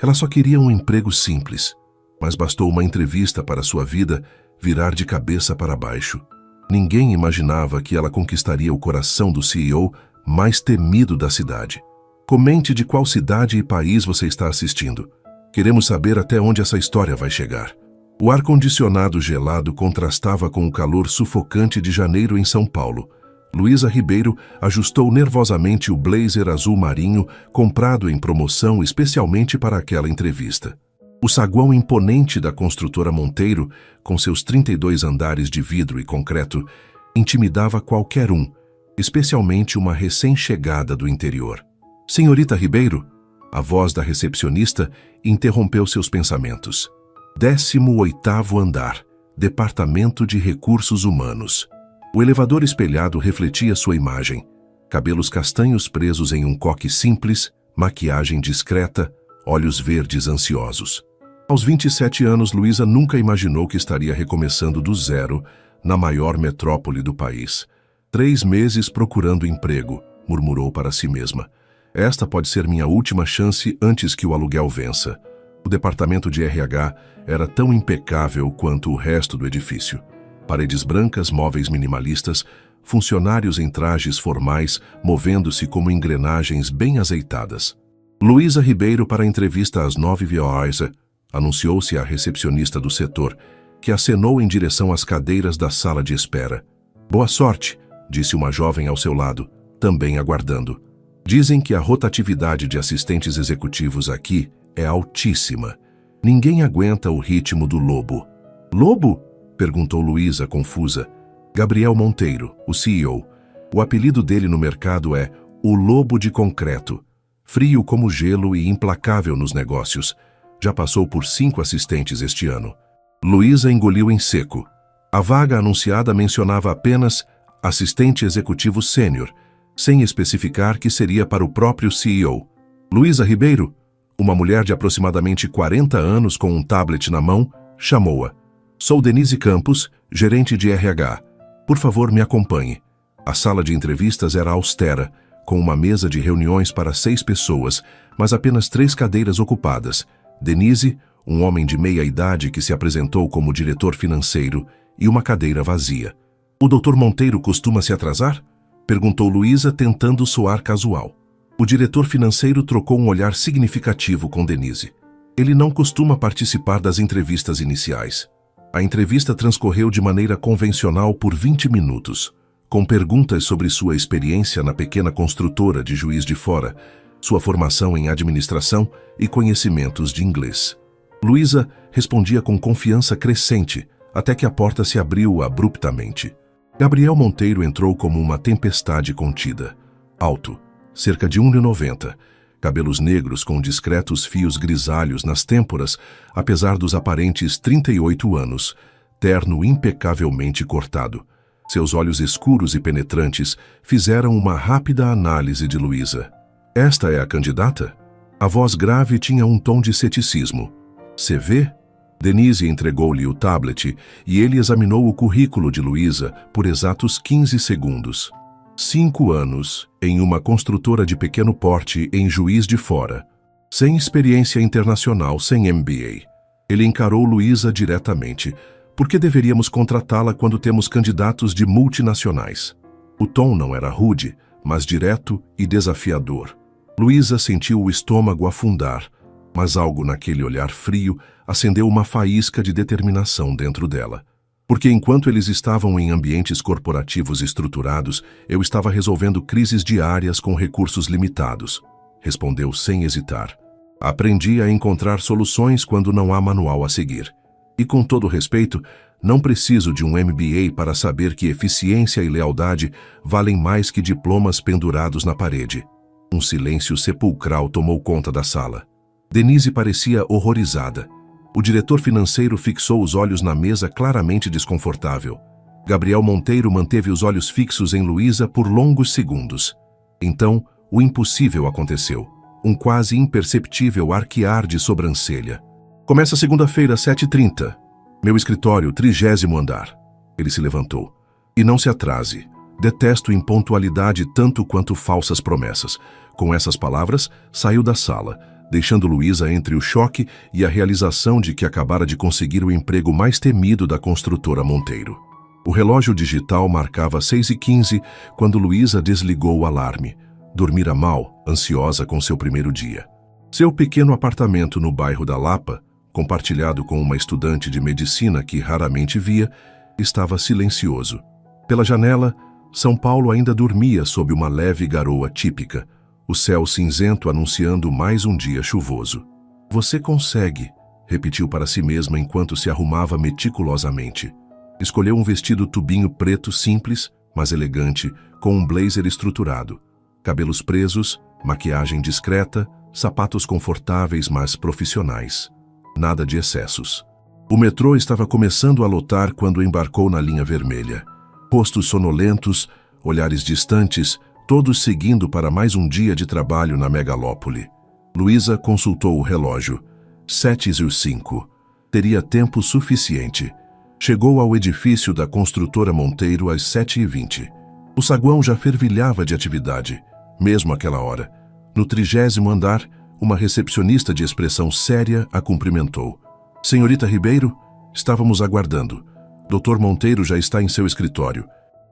Ela só queria um emprego simples, mas bastou uma entrevista para sua vida virar de cabeça para baixo. Ninguém imaginava que ela conquistaria o coração do CEO mais temido da cidade. Comente de qual cidade e país você está assistindo. Queremos saber até onde essa história vai chegar. O ar-condicionado gelado contrastava com o calor sufocante de janeiro em São Paulo. Luísa Ribeiro ajustou nervosamente o blazer azul marinho comprado em promoção especialmente para aquela entrevista. O saguão imponente da construtora Monteiro, com seus 32 andares de vidro e concreto, intimidava qualquer um, especialmente uma recém-chegada do interior. Senhorita Ribeiro, a voz da recepcionista interrompeu seus pensamentos. 18º andar, Departamento de Recursos Humanos. O elevador espelhado refletia sua imagem. Cabelos castanhos presos em um coque simples, maquiagem discreta, olhos verdes ansiosos. Aos 27 anos, Luísa nunca imaginou que estaria recomeçando do zero na maior metrópole do país. 3 meses procurando emprego, murmurou para si mesma. Esta pode ser minha última chance antes que o aluguel vença. O departamento de RH era tão impecável quanto o resto do edifício. Paredes brancas, móveis minimalistas, funcionários em trajes formais, movendo-se como engrenagens bem azeitadas. Luísa Ribeiro para a entrevista às 9h, anunciou-se a recepcionista do setor, que acenou em direção às cadeiras da sala de espera. Boa sorte, disse uma jovem ao seu lado, também aguardando. Dizem que a rotatividade de assistentes executivos aqui é altíssima. Ninguém aguenta o ritmo do lobo. Lobo? Perguntou Luísa, confusa. Gabriel Monteiro, o CEO. O apelido dele no mercado é o Lobo de Concreto. Frio como gelo e implacável nos negócios. Já passou por 5 assistentes este ano. Luísa engoliu em seco. A vaga anunciada mencionava apenas assistente executivo sênior, sem especificar que seria para o próprio CEO. Luísa Ribeiro, uma mulher de aproximadamente 40 anos com um tablet na mão, chamou-a. Sou Denise Campos, gerente de RH. Por favor, me acompanhe. A sala de entrevistas era austera, com uma mesa de reuniões para 6 pessoas, mas apenas 3 cadeiras ocupadas. Denise, um homem de meia idade que se apresentou como diretor financeiro, e uma cadeira vazia. O Dr. Monteiro costuma se atrasar? Perguntou Luísa, tentando soar casual. O diretor financeiro trocou um olhar significativo com Denise. Ele não costuma participar das entrevistas iniciais. A entrevista transcorreu de maneira convencional por 20 minutos, com perguntas sobre sua experiência na pequena construtora de Juiz de Fora, sua formação em administração e conhecimentos de inglês. Luísa respondia com confiança crescente, até que a porta se abriu abruptamente. Gabriel Monteiro entrou como uma tempestade contida. Alto, cerca de 1,90 m, cabelos negros com discretos fios grisalhos nas têmporas, apesar dos aparentes 38 anos, terno impecavelmente cortado. Seus olhos escuros e penetrantes fizeram uma rápida análise de Luísa. Esta é a candidata? A voz grave tinha um tom de ceticismo. CV? Denise entregou-lhe o tablet e ele examinou o currículo de Luísa por exatos 15 segundos. 5 anos em uma construtora de pequeno porte em Juiz de Fora. Sem experiência internacional, sem MBA. Ele encarou Luísa diretamente. Por que deveríamos contratá-la quando temos candidatos de multinacionais? O tom não era rude, mas direto e desafiador. Luísa sentiu o estômago afundar, mas algo naquele olhar frio acendeu uma faísca de determinação dentro dela. Porque enquanto eles estavam em ambientes corporativos estruturados, eu estava resolvendo crises diárias com recursos limitados. Respondeu sem hesitar. Aprendi a encontrar soluções quando não há manual a seguir. E com todo respeito, não preciso de um MBA para saber que eficiência e lealdade valem mais que diplomas pendurados na parede. Um silêncio sepulcral tomou conta da sala. Denise parecia horrorizada. O diretor financeiro fixou os olhos na mesa claramente desconfortável. Gabriel Monteiro manteve os olhos fixos em Luísa por longos segundos. Então, o impossível aconteceu. Um quase imperceptível arquear de sobrancelha. Começa segunda-feira, 7h30. Meu escritório, 30º andar. Ele se levantou. E não se atrase. Detesto impontualidade tanto quanto falsas promessas. Com essas palavras, saiu da sala, deixando Luísa entre o choque e a realização de que acabara de conseguir o emprego mais temido da construtora Monteiro. O relógio digital marcava 6h15 quando Luísa desligou o alarme. Dormira mal, ansiosa com seu primeiro dia. Seu pequeno apartamento no bairro da Lapa, compartilhado com uma estudante de medicina que raramente via, estava silencioso. Pela janela, São Paulo ainda dormia sob uma leve garoa típica, o céu cinzento anunciando mais um dia chuvoso. "Você consegue", repetiu para si mesma enquanto se arrumava meticulosamente. Escolheu um vestido tubinho preto simples, mas elegante, com um blazer estruturado. Cabelos presos, maquiagem discreta, sapatos confortáveis mas profissionais. Nada de excessos. O metrô estava começando a lotar quando embarcou na linha vermelha. Rostos sonolentos, olhares distantes, todos seguindo para mais um dia de trabalho na megalópole. Luísa consultou o relógio. 7h05. Teria tempo suficiente. Chegou ao edifício da construtora Monteiro às 7h20. O saguão já fervilhava de atividade, mesmo àquela hora. No 30º andar, uma recepcionista de expressão séria a cumprimentou. "Senhorita Ribeiro, estávamos aguardando. Dr. Monteiro já está em seu escritório."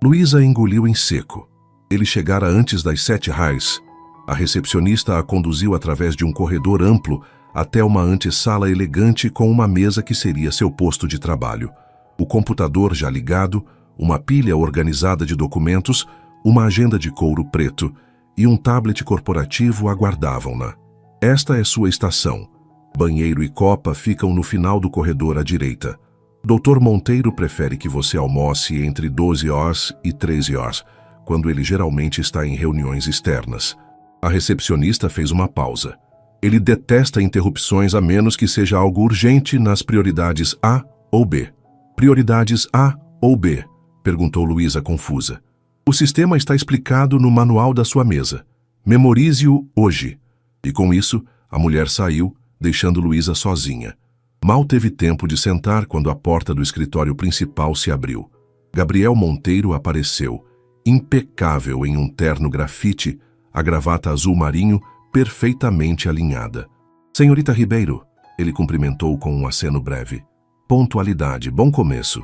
Luísa engoliu em seco. Ele chegara antes das 7h. A recepcionista a conduziu através de um corredor amplo até uma antessala elegante com uma mesa que seria seu posto de trabalho. O computador já ligado, uma pilha organizada de documentos, uma agenda de couro preto e um tablet corporativo aguardavam-na. "Esta é sua estação. Banheiro e copa ficam no final do corredor à direita. Dr. Monteiro prefere que você almoce entre 12h e 13h, quando ele geralmente está em reuniões externas." A recepcionista fez uma pausa. "Ele detesta interrupções a menos que seja algo urgente nas prioridades A ou B." "Prioridades A ou B?" perguntou Luísa confusa. "O sistema está explicado no manual da sua mesa. Memorize-o hoje." E com isso, a mulher saiu, deixando Luísa sozinha. Mal teve tempo de sentar quando a porta do escritório principal se abriu. Gabriel Monteiro apareceu, impecável em um terno grafite, a gravata azul marinho perfeitamente alinhada. "Senhorita Ribeiro", ele cumprimentou com um aceno breve. "Pontualidade, bom começo."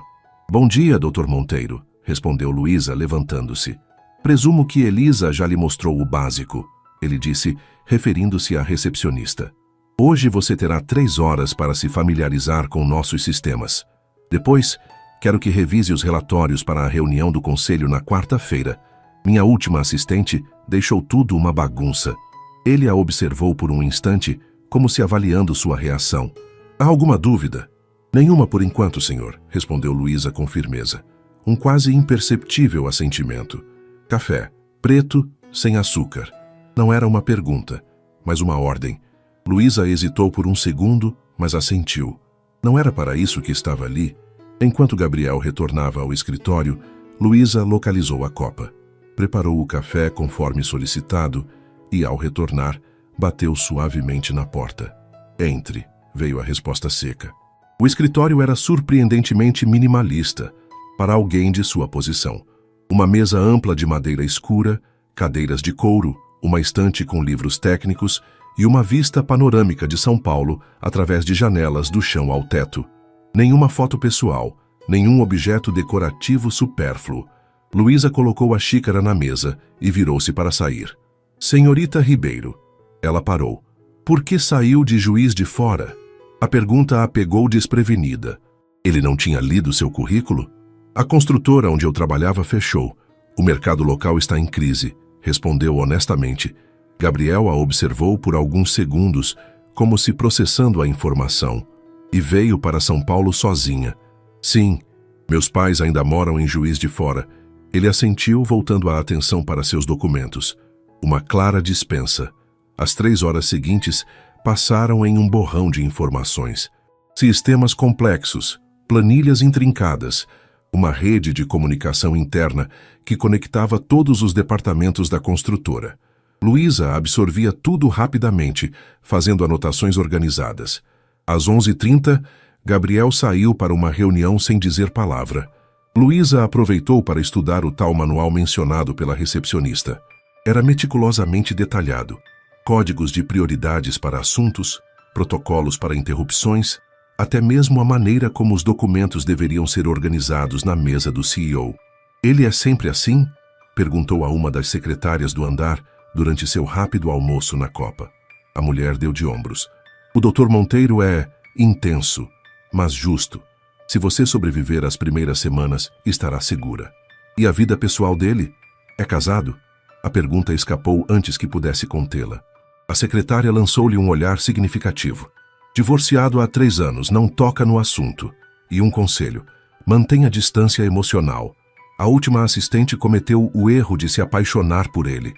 "Bom dia, Dr. Monteiro", respondeu Luísa, levantando-se. "Presumo que Elisa já lhe mostrou o básico", ele disse, referindo-se à recepcionista. "Hoje você terá 3 horas para se familiarizar com nossos sistemas. Depois, quero que revise os relatórios para a reunião do conselho na quarta-feira. Minha última assistente deixou tudo uma bagunça." Ele a observou por um instante, como se avaliando sua reação. "Há alguma dúvida?" "Nenhuma por enquanto, senhor", respondeu Luísa com firmeza. Um quase imperceptível assentimento. "Café, preto, sem açúcar." Não era uma pergunta, mas uma ordem. Luísa hesitou por um segundo, mas assentiu. Não era para isso que estava ali. Enquanto Gabriel retornava ao escritório, Luísa localizou a copa. Preparou o café conforme solicitado e, ao retornar, bateu suavemente na porta. "Entre", veio a resposta seca. O escritório era surpreendentemente minimalista para alguém de sua posição. Uma mesa ampla de madeira escura, cadeiras de couro, uma estante com livros técnicos e uma vista panorâmica de São Paulo através de janelas do chão ao teto. Nenhuma foto pessoal, nenhum objeto decorativo supérfluo. Luísa colocou a xícara na mesa e virou-se para sair. "Senhorita Ribeiro." Ela parou. "Por que saiu de Juiz de Fora?" A pergunta a pegou desprevenida. Ele não tinha lido seu currículo? "A construtora onde eu trabalhava fechou. O mercado local está em crise", respondeu honestamente. Gabriel a observou por alguns segundos, como se processando a informação. "E veio para São Paulo sozinha." "Sim, meus pais ainda moram em Juiz de Fora." Ele assentiu, voltando a atenção para seus documentos. Uma clara dispensa. As 3 horas seguintes passaram em um borrão de informações. Sistemas complexos, planilhas intrincadas, uma rede de comunicação interna que conectava todos os departamentos da construtora. Luísa absorvia tudo rapidamente, fazendo anotações organizadas. Às 11h30, Gabriel saiu para uma reunião sem dizer palavra. Luísa aproveitou para estudar o tal manual mencionado pela recepcionista. Era meticulosamente detalhado. códigos de prioridades para assuntos, protocolos para interrupções, até mesmo a maneira como os documentos deveriam ser organizados na mesa do CEO. "Ele é sempre assim?" perguntou a uma das secretárias do andar durante seu rápido almoço na copa. A mulher deu de ombros. "O Dr. Monteiro é intenso, mas justo. Se você sobreviver às primeiras semanas, estará segura." "E a vida pessoal dele? É casado?" A pergunta escapou antes que pudesse contê-la. A secretária lançou-lhe um olhar significativo. "Divorciado há 3 anos, não toca no assunto. E um conselho: mantenha distância emocional. A última assistente cometeu o erro de se apaixonar por ele.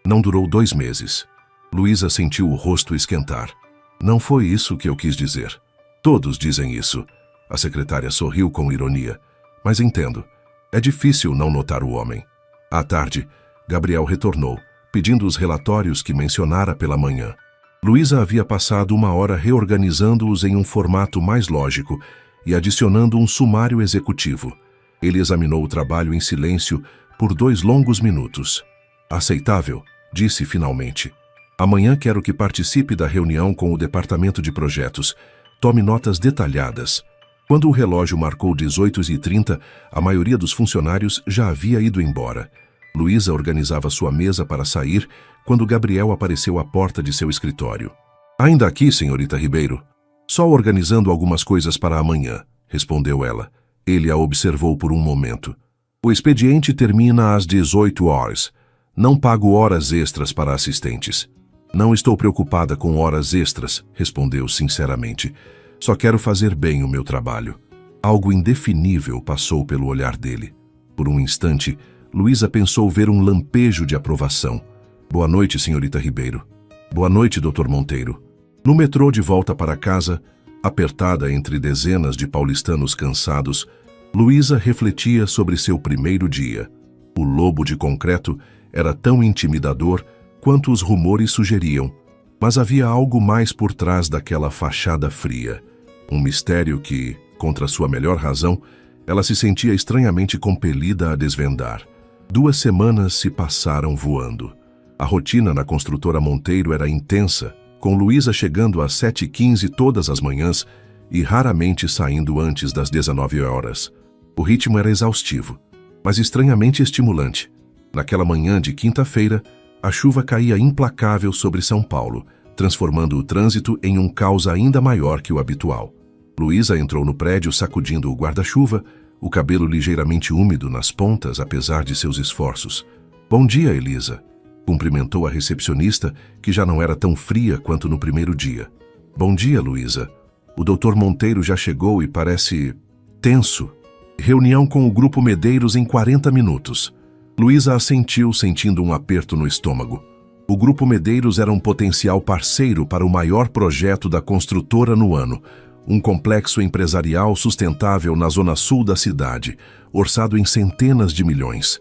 Não durou 2 meses. Luísa sentiu o rosto esquentar. "Não foi isso que eu quis dizer." "Todos dizem isso." A secretária sorriu com ironia. "Mas entendo. É difícil não notar o homem." À tarde, Gabriel retornou, pedindo os relatórios que mencionara pela manhã. Luísa havia passado 1 hora reorganizando-os em um formato mais lógico e adicionando um sumário executivo. Ele examinou o trabalho em silêncio por 2 longos minutos. "Aceitável", disse finalmente. "Amanhã quero que participe da reunião com o departamento de projetos. Tome notas detalhadas." Quando o relógio marcou 18h30, a maioria dos funcionários já havia ido embora. Luísa organizava sua mesa para sair quando Gabriel apareceu à porta de seu escritório. "Ainda aqui, senhorita Ribeiro?" "Só organizando algumas coisas para amanhã", respondeu ela. Ele a observou por um momento. "O expediente termina às 18 horas. Não pago horas extras para assistentes." "Não estou preocupada com horas extras", respondeu sinceramente. "Só quero fazer bem o meu trabalho." Algo indefinível passou pelo olhar dele. Por um instante, Luísa pensou ver um lampejo de aprovação. "Boa noite, senhorita Ribeiro." "Boa noite, Dr. Monteiro." No metrô de volta para casa, apertada entre dezenas de paulistanos cansados, Luísa refletia sobre seu primeiro dia. O lobo de concreto era tão intimidador quanto os rumores sugeriam, mas havia algo mais por trás daquela fachada fria. Um mistério que, contra sua melhor razão, ela se sentia estranhamente compelida a desvendar. 2 semanas se passaram voando. A rotina na construtora Monteiro era intensa, com Luísa chegando às 7h15 todas as manhãs e raramente saindo antes das 19 horas. O ritmo era exaustivo, mas estranhamente estimulante. Naquela manhã de quinta-feira, a chuva caía implacável sobre São Paulo, transformando o trânsito em um caos ainda maior que o habitual. Luísa entrou no prédio sacudindo o guarda-chuva, o cabelo ligeiramente úmido nas pontas, apesar de seus esforços. "Bom dia, Elisa", cumprimentou a recepcionista, que já não era tão fria quanto no primeiro dia. "Bom dia, Luísa. O Dr. Monteiro já chegou e parece tenso. Reunião com o Grupo Medeiros em 40 minutos. Luísa assentiu, sentindo um aperto no estômago. O Grupo Medeiros era um potencial parceiro para o maior projeto da construtora no ano, um complexo empresarial sustentável na zona sul da cidade, orçado em centenas de milhões.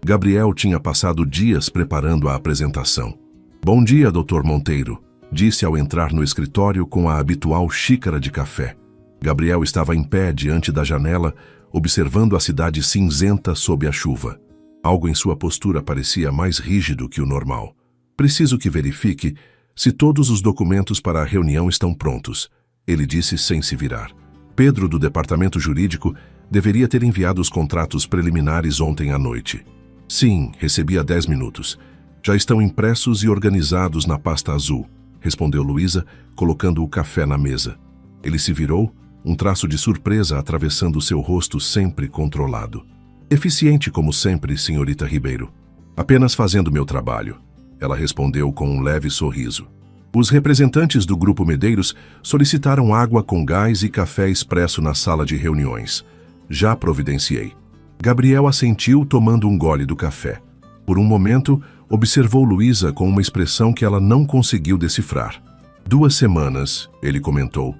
Gabriel tinha passado dias preparando a apresentação. "Bom dia, Dr. Monteiro", disse ao entrar no escritório com a habitual xícara de café. Gabriel estava em pé diante da janela, observando a cidade cinzenta sob a chuva. Algo em sua postura parecia mais rígido que o normal. "Preciso que verifique se todos os documentos para a reunião estão prontos", ele disse sem se virar. Pedro, do departamento jurídico, deveria ter enviado os contratos preliminares ontem à noite. "Sim, recebi há 10 minutos. Já estão impressos e organizados na pasta azul", respondeu Luísa, colocando o café na mesa. Ele se virou, um traço de surpresa atravessando seu rosto sempre controlado. "Eficiente como sempre, senhorita Ribeiro. Apenas fazendo meu trabalho", ela respondeu com um leve sorriso. Os representantes do Grupo Medeiros solicitaram água com gás e café expresso na sala de reuniões. "Já providenciei." Gabriel assentiu, tomando um gole do café. Por um momento, observou Luísa com uma expressão que ela não conseguiu decifrar. 2 semanas, ele comentou.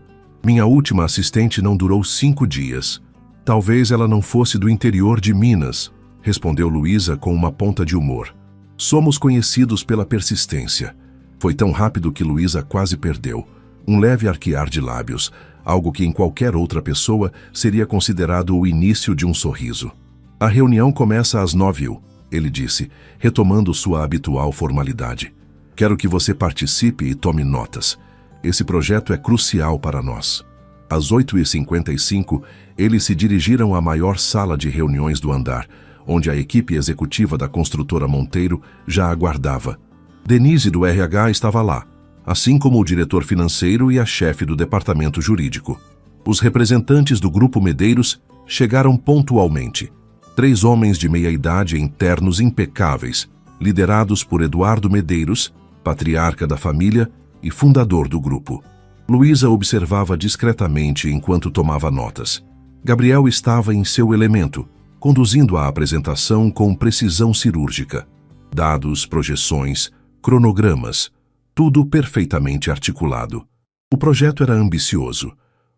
"Minha última assistente não durou 5 dias. Talvez ela não fosse do interior de Minas", respondeu Luísa com uma ponta de humor. "Somos conhecidos pela persistência." Foi tão rápido que Luísa quase perdeu. Um leve arquear de lábios, algo que em qualquer outra pessoa seria considerado o início de um sorriso. "A reunião começa às 9h, ele disse, retomando sua habitual formalidade. Quero que você participe e tome notas. Esse projeto é crucial para nós. Às 8h55, eles se dirigiram à maior sala de reuniões do andar, onde a equipe executiva da construtora Monteiro já aguardava. Denise, do RH, estava lá, assim como o diretor financeiro e a chefe do departamento jurídico. Os representantes do Grupo Medeiros chegaram pontualmente. 3 homens de meia-idade em ternos impecáveis, liderados por Eduardo Medeiros, patriarca da família e fundador do grupo. Luísa observava discretamente enquanto tomava notas. Gabriel estava em seu elemento, conduzindo a apresentação com precisão cirúrgica. Dados, projeções, cronogramas, tudo perfeitamente articulado. O projeto era ambicioso.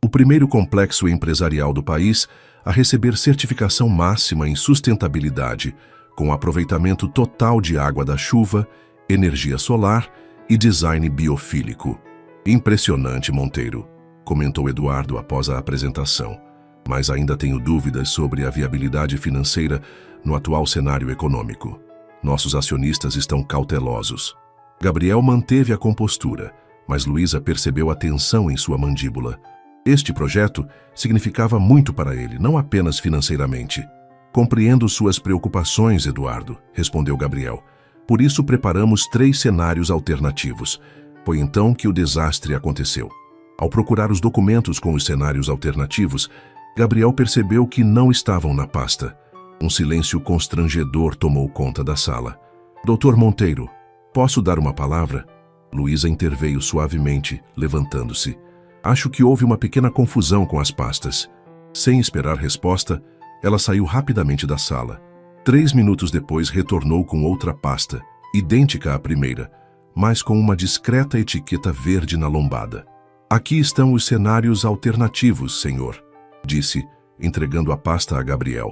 O primeiro complexo empresarial do país a receber certificação máxima em sustentabilidade, com aproveitamento total de água da chuva, energia solar e design biofílico. Impressionante, Monteiro, comentou Eduardo após a apresentação, mas ainda tenho dúvidas sobre a viabilidade financeira no atual cenário econômico. Nossos acionistas estão cautelosos. Gabriel manteve a compostura, mas Luísa percebeu a tensão em sua mandíbula. Este projeto significava muito para ele, não apenas financeiramente. Compreendo suas preocupações, Eduardo, respondeu Gabriel. Por isso preparamos 3 cenários alternativos. Foi então que o desastre aconteceu. Ao procurar os documentos com os cenários alternativos, Gabriel percebeu que não estavam na pasta. Um silêncio constrangedor tomou conta da sala. Doutor Monteiro, posso dar uma palavra? Luísa interveio suavemente, levantando-se. Acho que houve uma pequena confusão com as pastas. Sem esperar resposta, ela saiu rapidamente da sala. 3 minutos depois retornou com outra pasta, idêntica à primeira, mas com uma discreta etiqueta verde na lombada. Aqui estão os cenários alternativos, senhor, disse, entregando a pasta a Gabriel.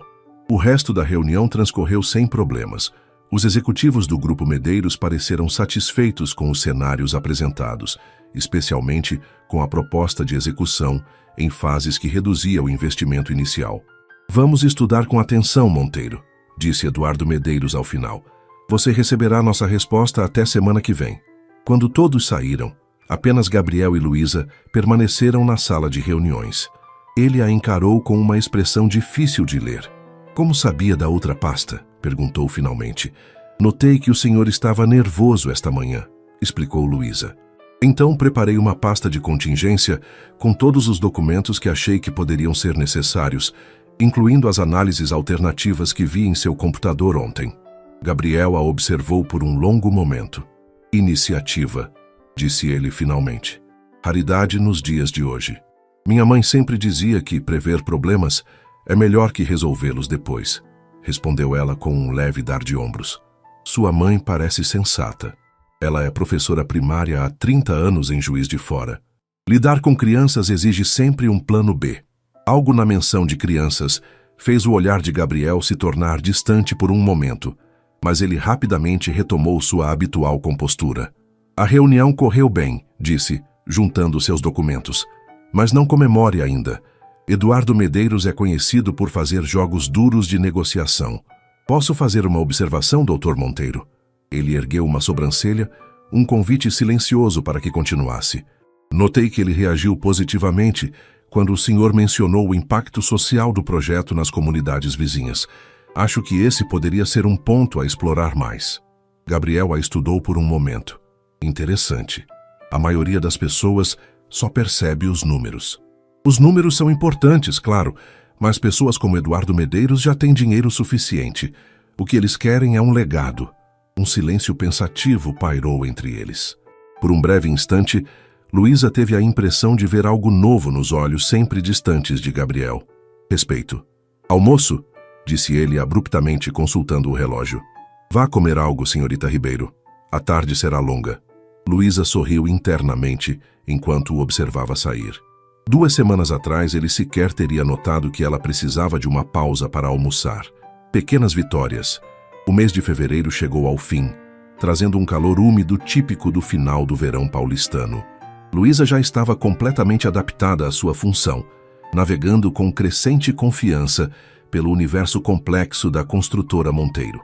O resto da reunião transcorreu sem problemas. Os executivos do Grupo Medeiros pareceram satisfeitos com os cenários apresentados, especialmente com a proposta de execução em fases que reduzia o investimento inicial. Vamos estudar com atenção, Monteiro, disse Eduardo Medeiros ao final. Você receberá nossa resposta até semana que vem. Quando todos saíram, apenas Gabriel e Luísa permaneceram na sala de reuniões. Ele a encarou com uma expressão difícil de ler. Como sabia da outra pasta? Perguntou finalmente. Notei que o senhor estava nervoso esta manhã, explicou Luísa. Então preparei uma pasta de contingência com todos os documentos que achei que poderiam ser necessários, incluindo as análises alternativas que vi em seu computador ontem. Gabriel a observou por um longo momento. Iniciativa, disse ele finalmente. Raridade nos dias de hoje. Minha mãe sempre dizia que prever problemas é melhor que resolvê-los depois, respondeu ela com um leve dar de ombros. Sua mãe parece sensata. Ela é professora primária há 30 anos em Juiz de Fora. Lidar com crianças exige sempre um plano B. Algo na menção de crianças fez o olhar de Gabriel se tornar distante por um momento, mas ele rapidamente retomou sua habitual compostura. A reunião correu bem, disse, juntando seus documentos. Mas não comemore ainda. Eduardo Medeiros é conhecido por fazer jogos duros de negociação. Posso fazer uma observação, Dr. Monteiro? Ele ergueu uma sobrancelha, um convite silencioso para que continuasse. Notei que ele reagiu positivamente quando o senhor mencionou o impacto social do projeto nas comunidades vizinhas. Acho que esse poderia ser um ponto a explorar mais. Gabriel a estudou por um momento. Interessante. A maioria das pessoas só percebe os números. Os números são importantes, claro, mas pessoas como Eduardo Medeiros já têm dinheiro suficiente. O que eles querem é um legado. Um silêncio pensativo pairou entre eles. Por um breve instante, Luísa teve a impressão de ver algo novo nos olhos sempre distantes de Gabriel. Respeito. Almoço? Disse ele abruptamente, consultando o relógio. Vá comer algo, senhorita Ribeiro. A tarde será longa. Luísa sorriu internamente enquanto o observava sair. 2 semanas atrás, ele sequer teria notado que ela precisava de uma pausa para almoçar. Pequenas vitórias. O mês de fevereiro chegou ao fim, trazendo um calor úmido típico do final do verão paulistano. Luísa já estava completamente adaptada à sua função, navegando com crescente confiança pelo universo complexo da construtora Monteiro.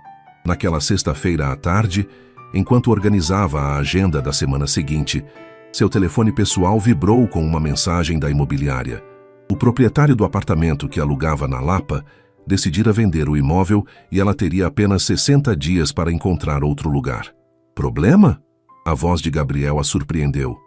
Naquela sexta-feira à tarde, Enquanto organizava a agenda da semana seguinte, seu telefone pessoal vibrou com uma mensagem da imobiliária. O proprietário do apartamento que alugava na Lapa decidira vender o imóvel e ela teria apenas 60 dias para encontrar outro lugar. Problema? A voz de Gabriel a surpreendeu.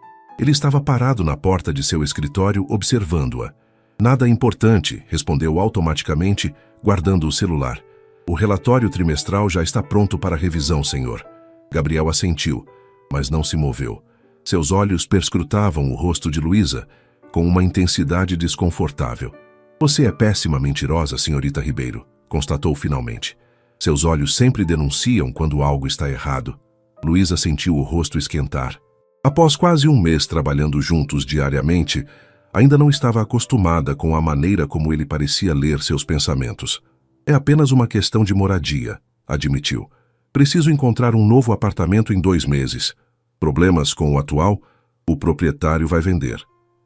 Ele estava parado na porta de seu escritório observando-a. Nada importante, respondeu automaticamente, guardando o celular. O relatório trimestral já está pronto para revisão, senhor. Gabriel assentiu, mas não se moveu. Seus olhos perscrutavam o rosto de Luísa, com uma intensidade desconfortável. Você é péssima mentirosa, senhorita Ribeiro, constatou finalmente. Seus olhos sempre denunciam quando algo está errado. Luísa sentiu o rosto esquentar. Após quase um mês trabalhando juntos diariamente, ainda não estava acostumada com a maneira como ele parecia ler seus pensamentos. É apenas uma questão de moradia, admitiu. Preciso encontrar um novo apartamento em 2 meses. Problemas com o atual? O proprietário vai vender.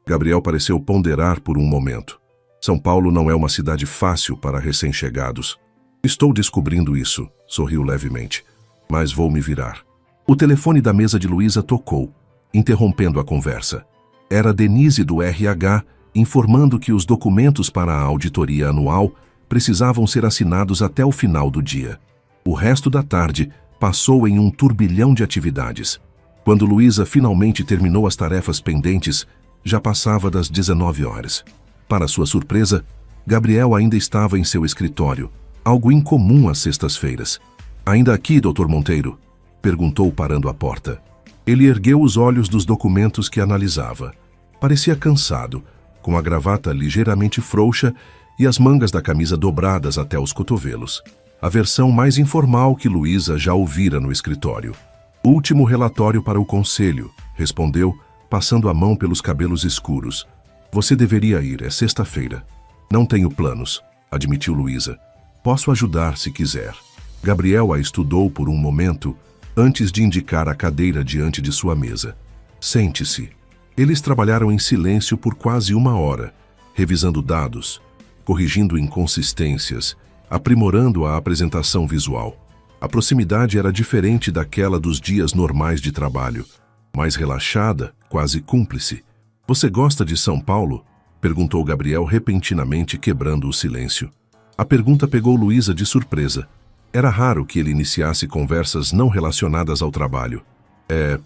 Gabriel pareceu ponderar por um momento. São Paulo não é uma cidade fácil para recém-chegados. Estou descobrindo isso, sorriu levemente. Mas vou me virar. O telefone da mesa de Luísa tocou, interrompendo a conversa. Era Denise do RH, informando que os documentos para a auditoria anual precisavam ser assinados até o final do dia. O resto da tarde passou em um turbilhão de atividades. Quando Luísa finalmente terminou as tarefas pendentes, já passava das 19 horas. Para sua surpresa, Gabriel ainda estava em seu escritório, algo incomum às sextas-feiras. Ainda aqui, Dr. Monteiro? Perguntou parando à porta. Ele ergueu os olhos dos documentos que analisava. Parecia cansado, com a gravata ligeiramente frouxa e as mangas da camisa dobradas até os cotovelos. A versão mais informal que Luísa já ouvira no escritório. Último relatório para o conselho, respondeu, passando a mão pelos cabelos escuros. Você deveria ir, é sexta-feira. Não tenho planos, admitiu Luísa. Posso ajudar se quiser. Gabriel a estudou por um momento, antes de indicar a cadeira diante de sua mesa. Sente-se. Eles trabalharam em silêncio por quase 1 hora, revisando dados, corrigindo inconsistências, aprimorando a apresentação visual. A proximidade era diferente daquela dos dias normais de trabalho, mais relaxada, quase cúmplice. Você gosta de São Paulo? Perguntou Gabriel repentinamente, quebrando o silêncio. A pergunta pegou Luísa de surpresa. Era raro que ele iniciasse conversas não relacionadas ao trabalho. É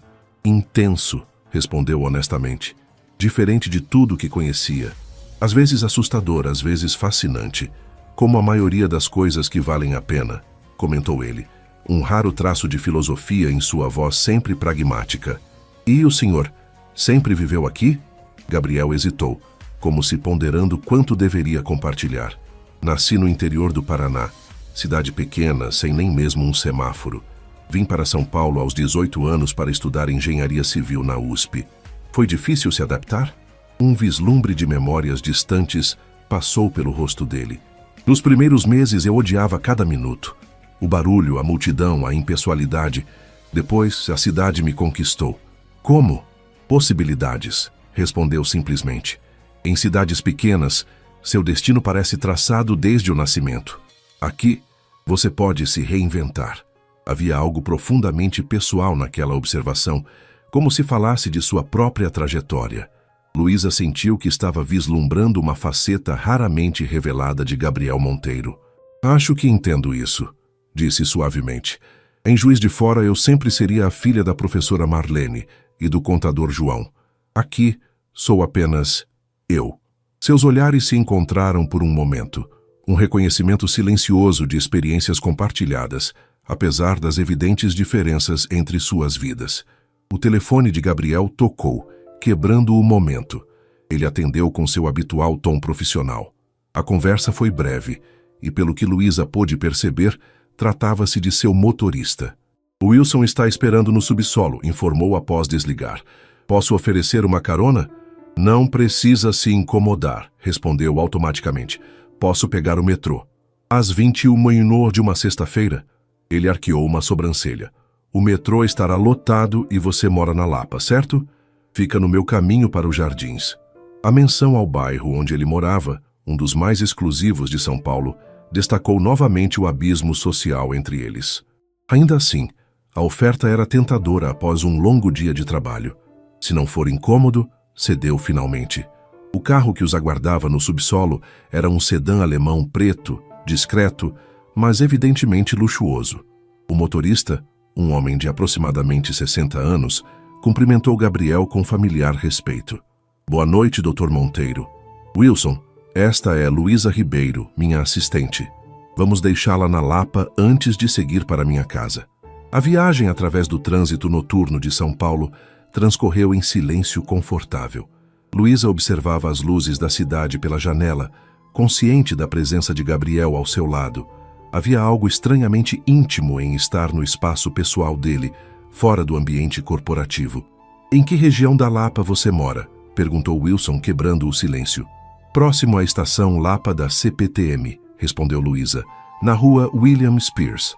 intenso, respondeu honestamente. Diferente de tudo que conhecia. Às vezes assustador, às vezes fascinante. Como a maioria das coisas que valem a pena, comentou ele. Um raro traço de filosofia em sua voz sempre pragmática. E o senhor sempre viveu aqui? Gabriel hesitou, como se ponderando quanto deveria compartilhar. Nasci no interior do Paraná, cidade pequena, sem nem mesmo um semáforo. Vim para São Paulo aos 18 anos para estudar engenharia civil na USP. Foi difícil se adaptar? Um vislumbre de memórias distantes passou pelo rosto dele. Nos primeiros meses eu odiava cada minuto. O barulho, a multidão, a impessoalidade. Depois, a cidade me conquistou. Como? Possibilidades, respondeu simplesmente. Em cidades pequenas, seu destino parece traçado desde o nascimento. Aqui, você pode se reinventar. Havia algo profundamente pessoal naquela observação, como se falasse de sua própria trajetória. Luísa sentiu que estava vislumbrando uma faceta raramente revelada de Gabriel Monteiro. Acho que entendo isso, disse suavemente. Em Juiz de Fora eu sempre seria a filha da professora Marlene e do contador João. Aqui, sou apenas eu. Seus olhares se encontraram por um momento. Um reconhecimento silencioso de experiências compartilhadas, apesar das evidentes diferenças entre suas vidas. O telefone de Gabriel tocou, quebrando o momento. Ele atendeu com seu habitual tom profissional. A conversa foi breve, e pelo que Luísa pôde perceber, tratava-se de seu motorista. Wilson está esperando no subsolo, informou após desligar. Posso oferecer uma carona? Não precisa se incomodar, respondeu automaticamente. Posso pegar o metrô. Às 21h de uma sexta-feira? Ele arqueou uma sobrancelha. O metrô estará lotado e você mora na Lapa, certo? Fica no meu caminho para os Jardins. A menção ao bairro onde ele morava, um dos mais exclusivos de São Paulo, destacou novamente o abismo social entre eles. Ainda assim, A oferta era tentadora após um longo dia de trabalho. Se não for incômodo, cedeu finalmente. O carro que os aguardava no subsolo era um sedã alemão preto, discreto, mas evidentemente luxuoso. O motorista, um homem de aproximadamente 60 anos, cumprimentou Gabriel com familiar respeito. Boa noite, Dr. Monteiro. Wilson, esta é Luísa Ribeiro, minha assistente. Vamos deixá-la na Lapa antes de seguir para minha casa. A viagem através do trânsito noturno de São Paulo transcorreu em silêncio confortável. Luísa observava as luzes da cidade pela janela, consciente da presença de Gabriel ao seu lado. Havia algo estranhamente íntimo em estar no espaço pessoal dele, fora do ambiente corporativo. Em que região da Lapa você mora? Perguntou Wilson, quebrando o silêncio. Próximo à estação Lapa da CPTM, respondeu Luísa, na rua William Spears.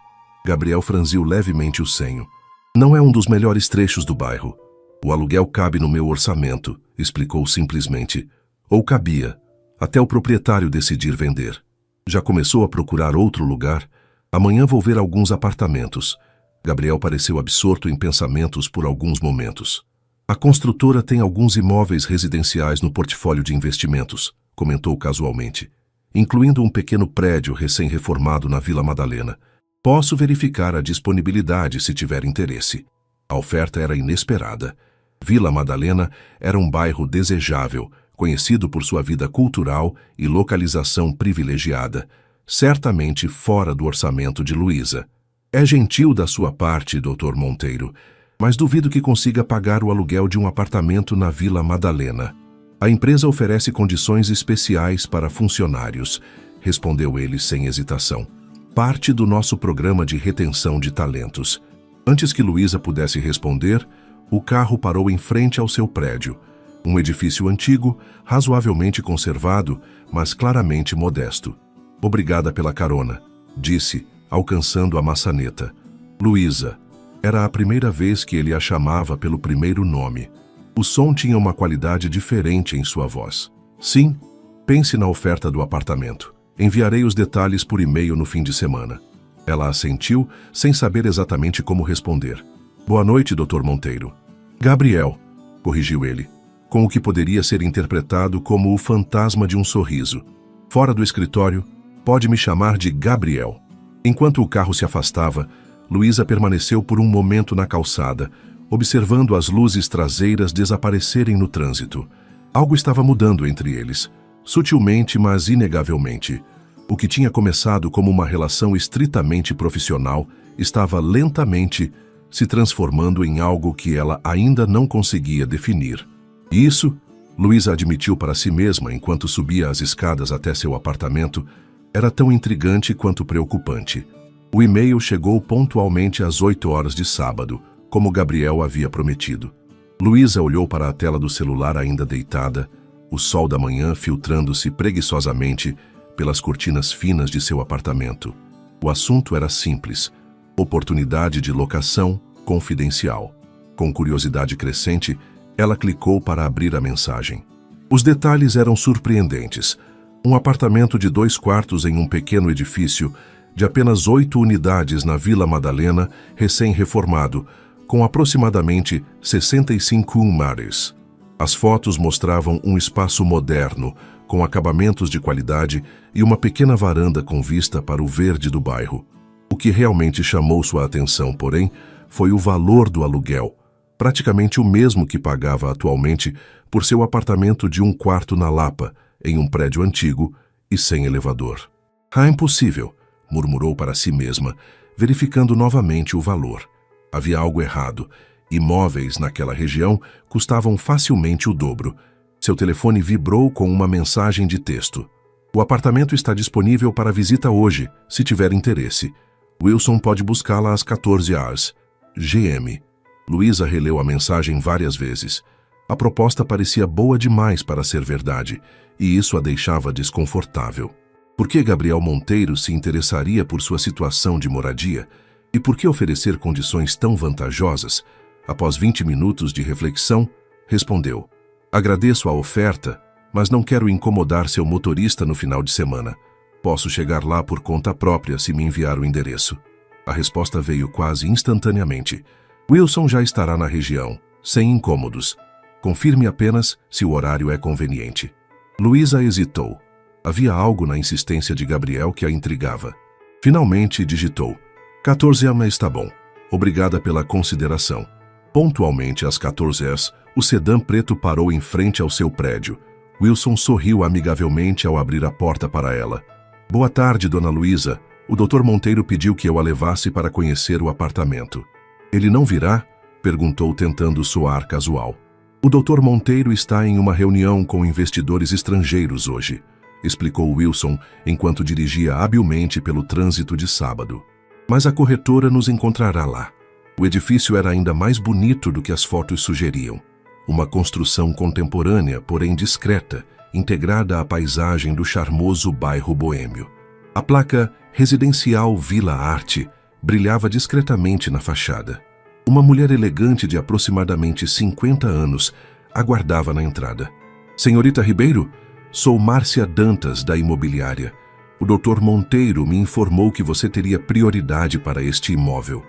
Gabriel franziu levemente o senho. Não é um dos melhores trechos do bairro. O aluguel cabe no meu orçamento, explicou simplesmente. Ou cabia, até o proprietário decidir vender. Já começou a procurar outro lugar? Amanhã vou ver alguns apartamentos. Gabriel pareceu absorto em pensamentos por alguns momentos. A construtora tem alguns imóveis residenciais no portfólio de investimentos, comentou casualmente, incluindo um pequeno prédio recém-reformado na Vila Madalena. Posso verificar a disponibilidade se tiver interesse. A oferta era inesperada. Vila Madalena era um bairro desejável, conhecido por sua vida cultural e localização privilegiada, certamente fora do orçamento de Luísa. É gentil da sua parte, Dr. Monteiro, mas duvido que consiga pagar o aluguel de um apartamento na Vila Madalena. A empresa oferece condições especiais para funcionários, respondeu ele sem hesitação. Parte do nosso programa de retenção de talentos. Antes que Luísa pudesse responder, o carro parou em frente ao seu prédio. Um edifício antigo, razoavelmente conservado, mas claramente modesto. Obrigada pela carona, disse, alcançando a maçaneta. Luísa. Era a primeira vez que ele a chamava pelo primeiro nome. O som tinha uma qualidade diferente em sua voz. Sim, pense na oferta do apartamento. Enviarei os detalhes por e-mail no fim de semana. Ela assentiu, sem saber exatamente como responder. Boa noite, Dr. Monteiro. Gabriel, corrigiu ele, com o que poderia ser interpretado como o fantasma de um sorriso. Fora do escritório, pode me chamar de Gabriel. Enquanto o carro se afastava, Luísa permaneceu por um momento na calçada, observando as luzes traseiras desaparecerem no trânsito. Algo estava mudando entre eles, sutilmente, mas inegavelmente. O que tinha começado como uma relação estritamente profissional estava lentamente se transformando em algo que ela ainda não conseguia definir. E isso, Luísa admitiu para si mesma enquanto subia as escadas até seu apartamento, era tão intrigante quanto preocupante. O e-mail chegou pontualmente às 8 horas de sábado, como Gabriel havia prometido. Luísa olhou para a tela do celular ainda deitada, o sol da manhã filtrando-se preguiçosamente pelas cortinas finas de seu apartamento. O assunto era simples: oportunidade de locação confidencial. Com curiosidade crescente, ela clicou para abrir a mensagem. Os detalhes eram surpreendentes. Um apartamento de 2 quartos em um pequeno edifício, de apenas 8 unidades na Vila Madalena, recém-reformado, com aproximadamente 65 unidades. As fotos mostravam um espaço moderno, com acabamentos de qualidade e uma pequena varanda com vista para o verde do bairro. O que realmente chamou sua atenção, porém, foi o valor do aluguel, praticamente o mesmo que pagava atualmente por seu apartamento de 1 quarto na Lapa, em um prédio antigo e sem elevador. Ah, impossível, murmurou para si mesma, verificando novamente o valor. Havia algo errado. Imóveis naquela região custavam facilmente o dobro. Seu telefone vibrou com uma mensagem de texto. O apartamento está disponível para visita hoje, se tiver interesse. Wilson pode buscá-la às 14 horas. GM. Luísa releu a mensagem várias vezes. A proposta parecia boa demais para ser verdade, e isso a deixava desconfortável. Por que Gabriel Monteiro se interessaria por sua situação de moradia? E por que oferecer condições tão vantajosas? Após 20 minutos de reflexão, respondeu: agradeço a oferta, mas não quero incomodar seu motorista no final de semana. Posso chegar lá por conta própria se me enviar o endereço. A resposta veio quase instantaneamente. Wilson já estará na região, sem incômodos. Confirme apenas se o horário é conveniente. Luísa hesitou. Havia algo na insistência de Gabriel que a intrigava. Finalmente digitou. 14h está bom. Obrigada pela consideração. Pontualmente às 14h, o sedã preto parou em frente ao seu prédio. Wilson sorriu amigavelmente ao abrir a porta para ela. Boa tarde, dona Luísa. O Dr. Monteiro pediu que eu a levasse para conhecer o apartamento. Ele não virá? Perguntou tentando soar casual. O Dr. Monteiro está em uma reunião com investidores estrangeiros hoje, explicou Wilson enquanto dirigia habilmente pelo trânsito de sábado. Mas a corretora nos encontrará lá. O edifício era ainda mais bonito do que as fotos sugeriam. Uma construção contemporânea, porém discreta, integrada à paisagem do charmoso bairro boêmio. A placa Residencial Vila Arte brilhava discretamente na fachada. Uma mulher elegante de aproximadamente 50 anos aguardava na entrada. Senhorita Ribeiro, sou Márcia Dantas, da imobiliária. O Dr. Monteiro me informou que você teria prioridade para este imóvel.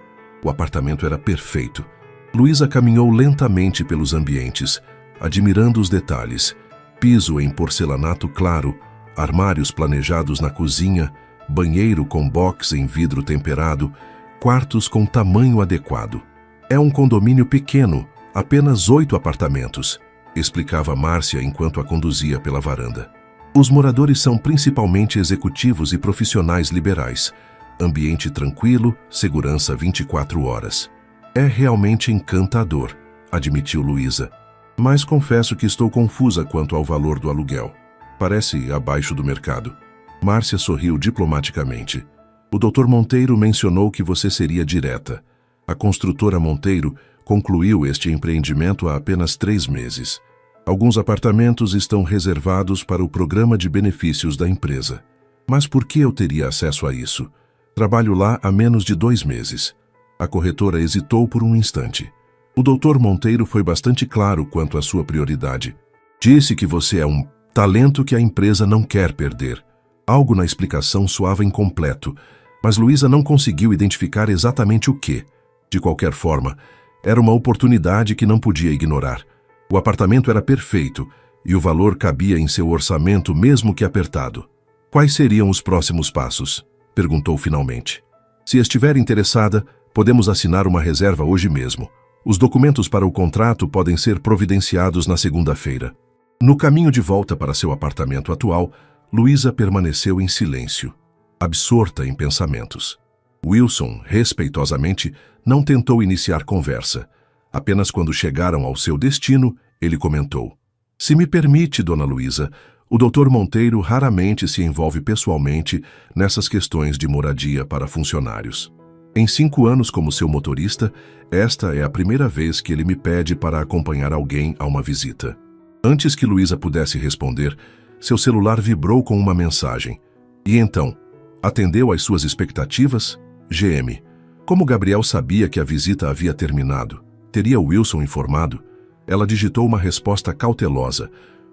O apartamento era perfeito. Luísa caminhou lentamente pelos ambientes, admirando os detalhes. Piso em porcelanato claro, armários planejados na cozinha, banheiro com box em vidro temperado, quartos com tamanho adequado. É um condomínio pequeno, apenas 8 apartamentos, explicava Márcia enquanto a conduzia pela varanda. Os moradores são principalmente executivos e profissionais liberais. Ambiente tranquilo, segurança 24 horas. É realmente encantador, admitiu Luísa. Mas confesso que estou confusa quanto ao valor do aluguel. Parece abaixo do mercado. Márcia sorriu diplomaticamente. O Dr. Monteiro mencionou que você seria direta. A construtora Monteiro concluiu este empreendimento há apenas 3 meses. Alguns apartamentos estão reservados para o programa de benefícios da empresa. Mas por que eu teria acesso a isso? Trabalho lá há menos de 2 meses. A corretora hesitou por um instante. O Dr. Monteiro foi bastante claro quanto à sua prioridade. Disse que você é um talento que a empresa não quer perder. Algo na explicação soava incompleto, mas Luísa não conseguiu identificar exatamente o que. De qualquer forma, era uma oportunidade que não podia ignorar. O apartamento era perfeito e o valor cabia em seu orçamento, mesmo que apertado. Quais seriam os próximos passos? Perguntou finalmente. Se estiver interessada, podemos assinar uma reserva hoje mesmo. Os documentos para o contrato podem ser providenciados na segunda-feira. No caminho de volta para seu apartamento atual, Luísa permaneceu em silêncio, absorta em pensamentos. Wilson, respeitosamente, não tentou iniciar conversa. Apenas quando chegaram ao seu destino, ele comentou. Se me permite, dona Luísa, o Dr. Monteiro raramente se envolve pessoalmente nessas questões de moradia para funcionários. Em 5 anos como seu motorista, esta é a primeira vez que ele me pede para acompanhar alguém a uma visita. Antes que Luísa pudesse responder, seu celular vibrou com uma mensagem. E então, atendeu às suas expectativas? GM. Como Gabriel sabia que a visita havia terminado, teria Wilson informado? Ela digitou uma resposta cautelosa.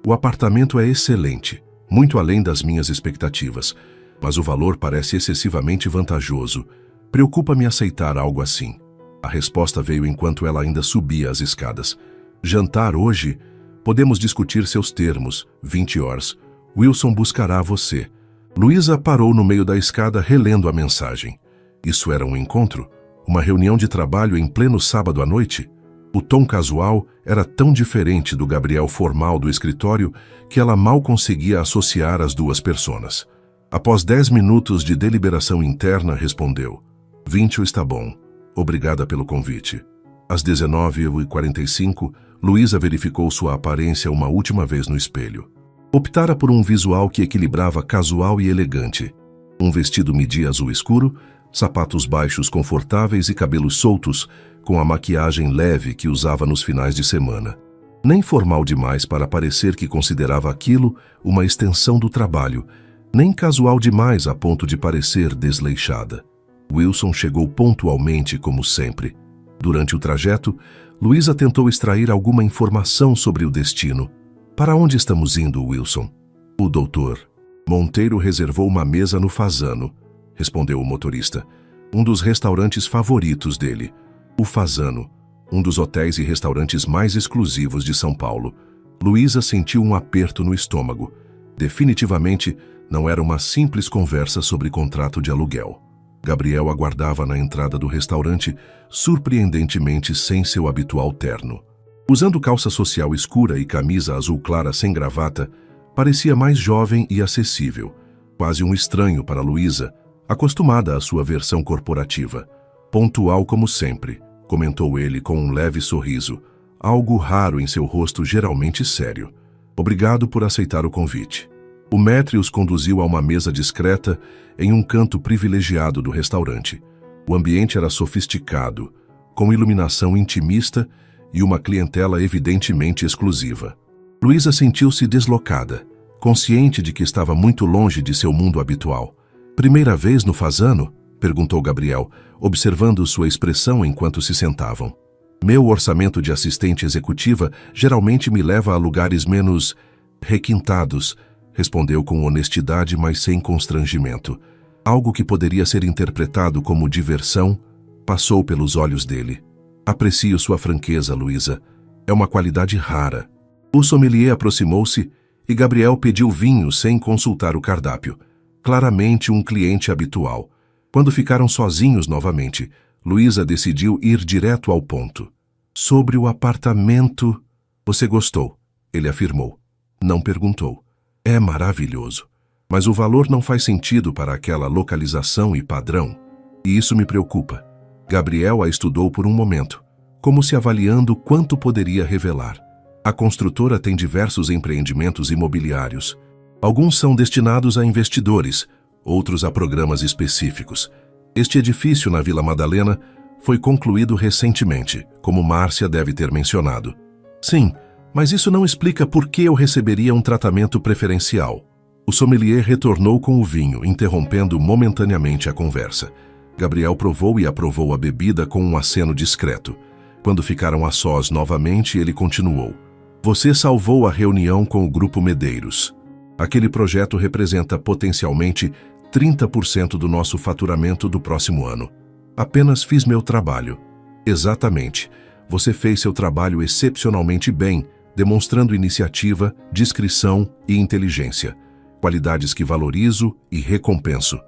O apartamento é excelente, muito além das minhas expectativas, mas o valor parece excessivamente vantajoso. Preocupa-me aceitar algo assim. A resposta veio enquanto ela ainda subia as escadas. Jantar hoje? Podemos discutir seus termos. 20 horas. Wilson buscará você. Luísa parou no meio da escada relendo a mensagem. Isso era um encontro? Uma reunião de trabalho em pleno sábado à noite? O tom casual era tão diferente do Gabriel formal do escritório que ela mal conseguia associar as duas personas. Após 10 minutos de deliberação interna, respondeu. 20 está bom. Obrigada pelo convite. Às 19h45, Luísa verificou sua aparência uma última vez no espelho. Optara por um visual que equilibrava casual e elegante. Um vestido midi azul escuro, sapatos baixos confortáveis e cabelos soltos, com a maquiagem leve que usava nos finais de semana. Nem formal demais para parecer que considerava aquilo uma extensão do trabalho, nem casual demais a ponto de parecer desleixada. Wilson chegou pontualmente, como sempre. Durante o trajeto, Luísa tentou extrair alguma informação sobre o destino. Para onde estamos indo, Wilson? O doutor Monteiro reservou uma mesa no Fasano, respondeu o motorista. um dos restaurantes favoritos dele, o Fasano, um dos hotéis e restaurantes mais exclusivos de São Paulo. Luísa sentiu um aperto no estômago. Definitivamente, não era uma simples conversa sobre contrato de aluguel. Gabriel aguardava na entrada do restaurante, surpreendentemente sem seu habitual terno. Usando calça social escura e camisa azul clara sem gravata, parecia mais jovem e acessível, quase um estranho para Luísa, acostumada à sua versão corporativa. Pontual como sempre, comentou ele com um leve sorriso, algo raro em seu rosto geralmente sério. Obrigado por aceitar o convite. O maître os conduziu a uma mesa discreta em um canto privilegiado do restaurante. O ambiente era sofisticado, com iluminação intimista e uma clientela evidentemente exclusiva. Luísa sentiu-se deslocada, consciente de que estava muito longe de seu mundo habitual. Primeira vez no Fasano? Perguntou Gabriel, observando sua expressão enquanto se sentavam. Meu orçamento de assistente executiva geralmente me leva a lugares menos requintados, respondeu com honestidade, mas sem constrangimento. Algo que poderia ser interpretado como diversão passou pelos olhos dele. Aprecio sua franqueza, Luísa. É uma qualidade rara. O sommelier aproximou-se e Gabriel pediu vinho sem consultar o cardápio. Claramente um cliente habitual. Quando ficaram sozinhos novamente, Luísa decidiu ir direto ao ponto. Sobre o apartamento... Você gostou? Ele afirmou. Não perguntou. É maravilhoso. Mas o valor não faz sentido para aquela localização e padrão. E isso me preocupa. Gabriel a estudou por um momento, como se avaliando quanto poderia revelar. A construtora tem diversos empreendimentos imobiliários. Alguns são destinados a investidores, outros a programas específicos. Este edifício na Vila Madalena foi concluído recentemente, como Márcia deve ter mencionado. Sim, mas isso não explica por que eu receberia um tratamento preferencial. O sommelier retornou com o vinho, interrompendo momentaneamente a conversa. Gabriel provou e aprovou a bebida com um aceno discreto. Quando ficaram a sós novamente, ele continuou. Você salvou a reunião com o Grupo Medeiros. Aquele projeto representa potencialmente 30% do nosso faturamento do próximo ano. Apenas fiz meu trabalho. Exatamente. Você fez seu trabalho excepcionalmente bem, demonstrando iniciativa, discrição e inteligência. Qualidades que valorizo e recompenso.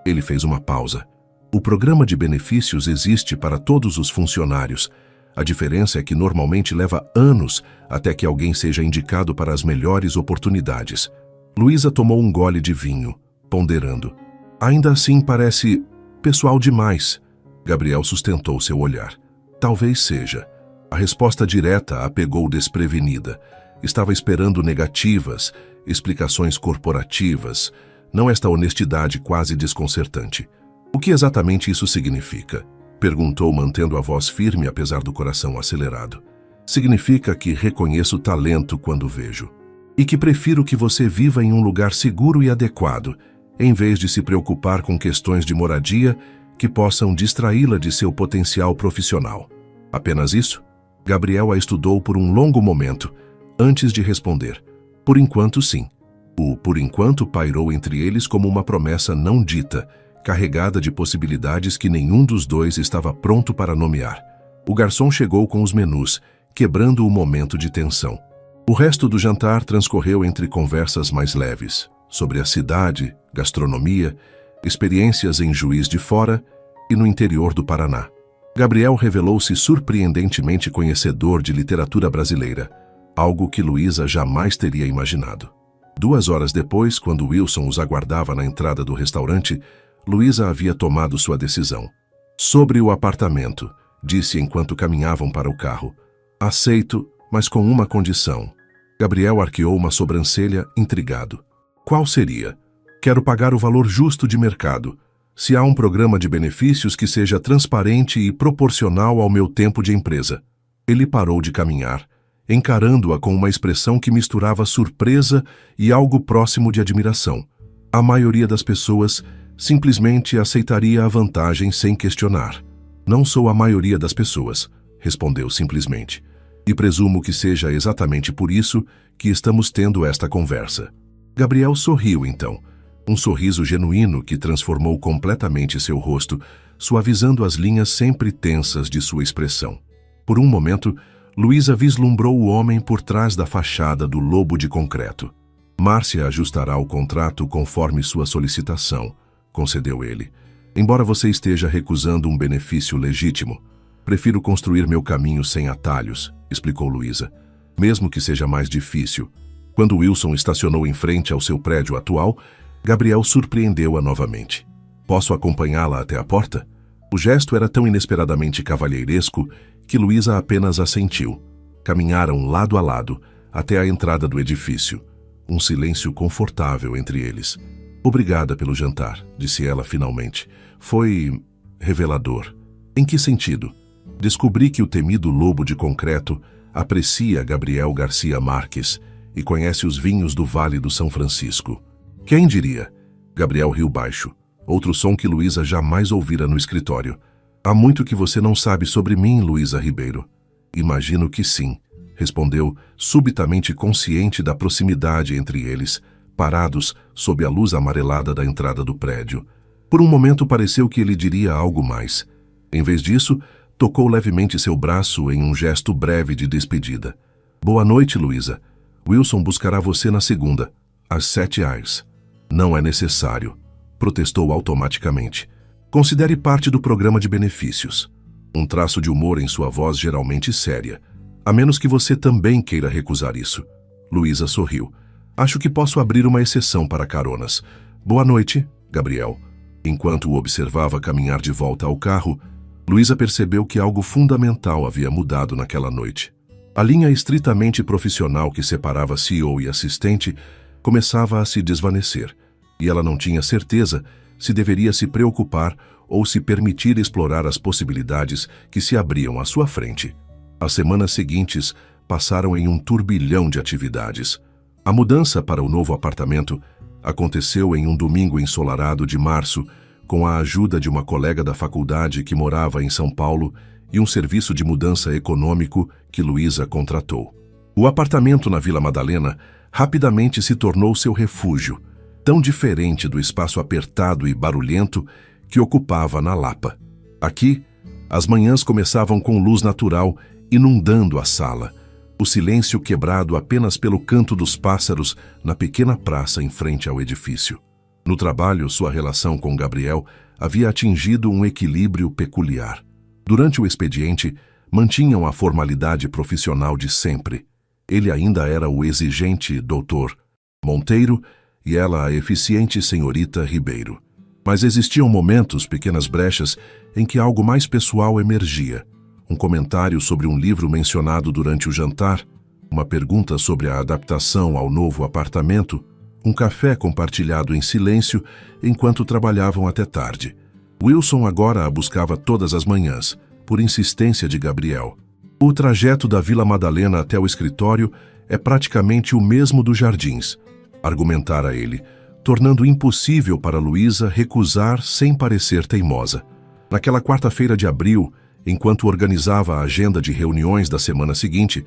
Ele fez uma pausa. O programa de benefícios existe para todos os funcionários. A diferença é que normalmente leva anos até que alguém seja indicado para as melhores oportunidades. Luísa tomou um gole de vinho, ponderando. Ainda assim parece pessoal demais. Gabriel sustentou seu olhar. Talvez seja. A resposta direta a pegou desprevenida. Estava esperando negativas, explicações corporativas, não esta honestidade quase desconcertante. O que exatamente isso significa? Perguntou, mantendo a voz firme apesar do coração acelerado. Significa que reconheço talento quando vejo. E que prefiro que você viva em um lugar seguro e adequado, em vez de se preocupar com questões de moradia que possam distraí-la de seu potencial profissional. Apenas isso? Gabriel a estudou por um longo momento, antes de responder. Por enquanto, sim. O por enquanto pairou entre eles como uma promessa não dita, carregada de possibilidades que nenhum dos dois estava pronto para nomear. O garçom chegou com os menus, quebrando o momento de tensão. O resto do jantar transcorreu entre conversas mais leves, sobre a cidade, gastronomia, experiências em Juiz de Fora e no interior do Paraná. Gabriel revelou-se surpreendentemente conhecedor de literatura brasileira, algo que Luísa jamais teria imaginado. 2 horas depois, quando Wilson os aguardava na entrada do restaurante, Luísa havia tomado sua decisão. Sobre o apartamento, disse enquanto caminhavam para o carro. Aceito, mas com uma condição. Gabriel arqueou uma sobrancelha, intrigado. Qual seria? Quero pagar o valor justo de mercado. Se há um programa de benefícios que seja transparente e proporcional ao meu tempo de empresa. Ele parou de caminhar, encarando-a com uma expressão que misturava surpresa e algo próximo de admiração. A maioria das pessoas simplesmente aceitaria a vantagem sem questionar. Não sou a maioria das pessoas, respondeu simplesmente. E presumo que seja exatamente por isso que estamos tendo esta conversa. Gabriel sorriu então. Um sorriso genuíno que transformou completamente seu rosto, suavizando as linhas sempre tensas de sua expressão. Por um momento, Luísa vislumbrou o homem por trás da fachada do lobo de concreto. Márcia ajustará o contrato conforme sua solicitação, concedeu ele. Embora você esteja recusando um benefício legítimo, prefiro construir meu caminho sem atalhos, explicou Luísa, mesmo que seja mais difícil. Quando Wilson estacionou em frente ao seu prédio atual, Gabriel surpreendeu-a novamente. Posso acompanhá-la até a porta? O gesto era tão inesperadamente cavalheiresco que Luísa apenas assentiu. Caminharam lado a lado até a entrada do edifício. Um silêncio confortável entre eles. Obrigada pelo jantar, disse ela finalmente. Foi revelador. Em que sentido? Descobri que o temido lobo de concreto aprecia Gabriel Garcia Marques e conhece os vinhos do Vale do São Francisco. Quem diria? Gabriel riu baixo. Outro som que Luísa jamais ouvira no escritório. Há muito que você não sabe sobre mim, Luísa Ribeiro. Imagino que sim, respondeu, subitamente consciente da proximidade entre eles, parados sob a luz amarelada da entrada do prédio. Por um momento pareceu que ele diria algo mais. Em vez disso, tocou levemente seu braço em um gesto breve de despedida. Boa noite, Luísa. Wilson buscará você na segunda, às 7h. Não é necessário, protestou automaticamente. Considere parte do programa de benefícios. Um traço de humor em sua voz geralmente séria. A menos que você também queira recusar isso. Luísa sorriu. Acho que posso abrir uma exceção para caronas. Boa noite, Gabriel. Enquanto o observava caminhar de volta ao carro, Luísa percebeu que algo fundamental havia mudado naquela noite. A linha estritamente profissional que separava CEO e assistente começava a se desvanecer, e ela não tinha certeza se deveria se preocupar ou se permitir explorar as possibilidades que se abriam à sua frente. As semanas seguintes passaram em um turbilhão de atividades. A mudança para o novo apartamento aconteceu em um domingo ensolarado de março, com a ajuda de uma colega da faculdade que morava em São Paulo e um serviço de mudança econômico que Luísa contratou. O apartamento na Vila Madalena rapidamente se tornou seu refúgio, tão diferente do espaço apertado e barulhento que ocupava na Lapa. Aqui, as manhãs começavam com luz natural inundando a sala, o silêncio quebrado apenas pelo canto dos pássaros na pequena praça em frente ao edifício. No trabalho, sua relação com Gabriel havia atingido um equilíbrio peculiar. Durante o expediente, mantinham a formalidade profissional de sempre. Ele ainda era o exigente Dr. Monteiro e ela a eficiente senhorita Ribeiro. Mas existiam momentos, pequenas brechas, em que algo mais pessoal emergia. Um comentário sobre um livro mencionado durante o jantar, uma pergunta sobre a adaptação ao novo apartamento, um café compartilhado em silêncio enquanto trabalhavam até tarde. Wilson agora a buscava todas as manhãs, por insistência de Gabriel. O trajeto da Vila Madalena até o escritório é praticamente o mesmo dos jardins, argumentara ele, tornando impossível para Luísa recusar sem parecer teimosa. Naquela quarta-feira de abril, enquanto organizava a agenda de reuniões da semana seguinte,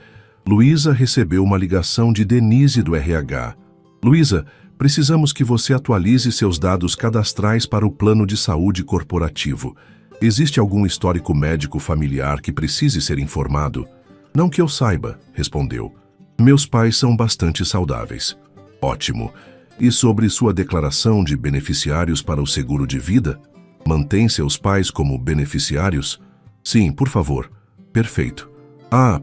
Luísa recebeu uma ligação de Denise do RH. Luísa, precisamos que você atualize seus dados cadastrais para o plano de saúde corporativo. Existe algum histórico médico familiar que precise ser informado? Não que eu saiba, respondeu. Meus pais são bastante saudáveis. Ótimo. E sobre sua declaração de beneficiários para o seguro de vida? Mantém seus pais como beneficiários? Sim, por favor. Perfeito.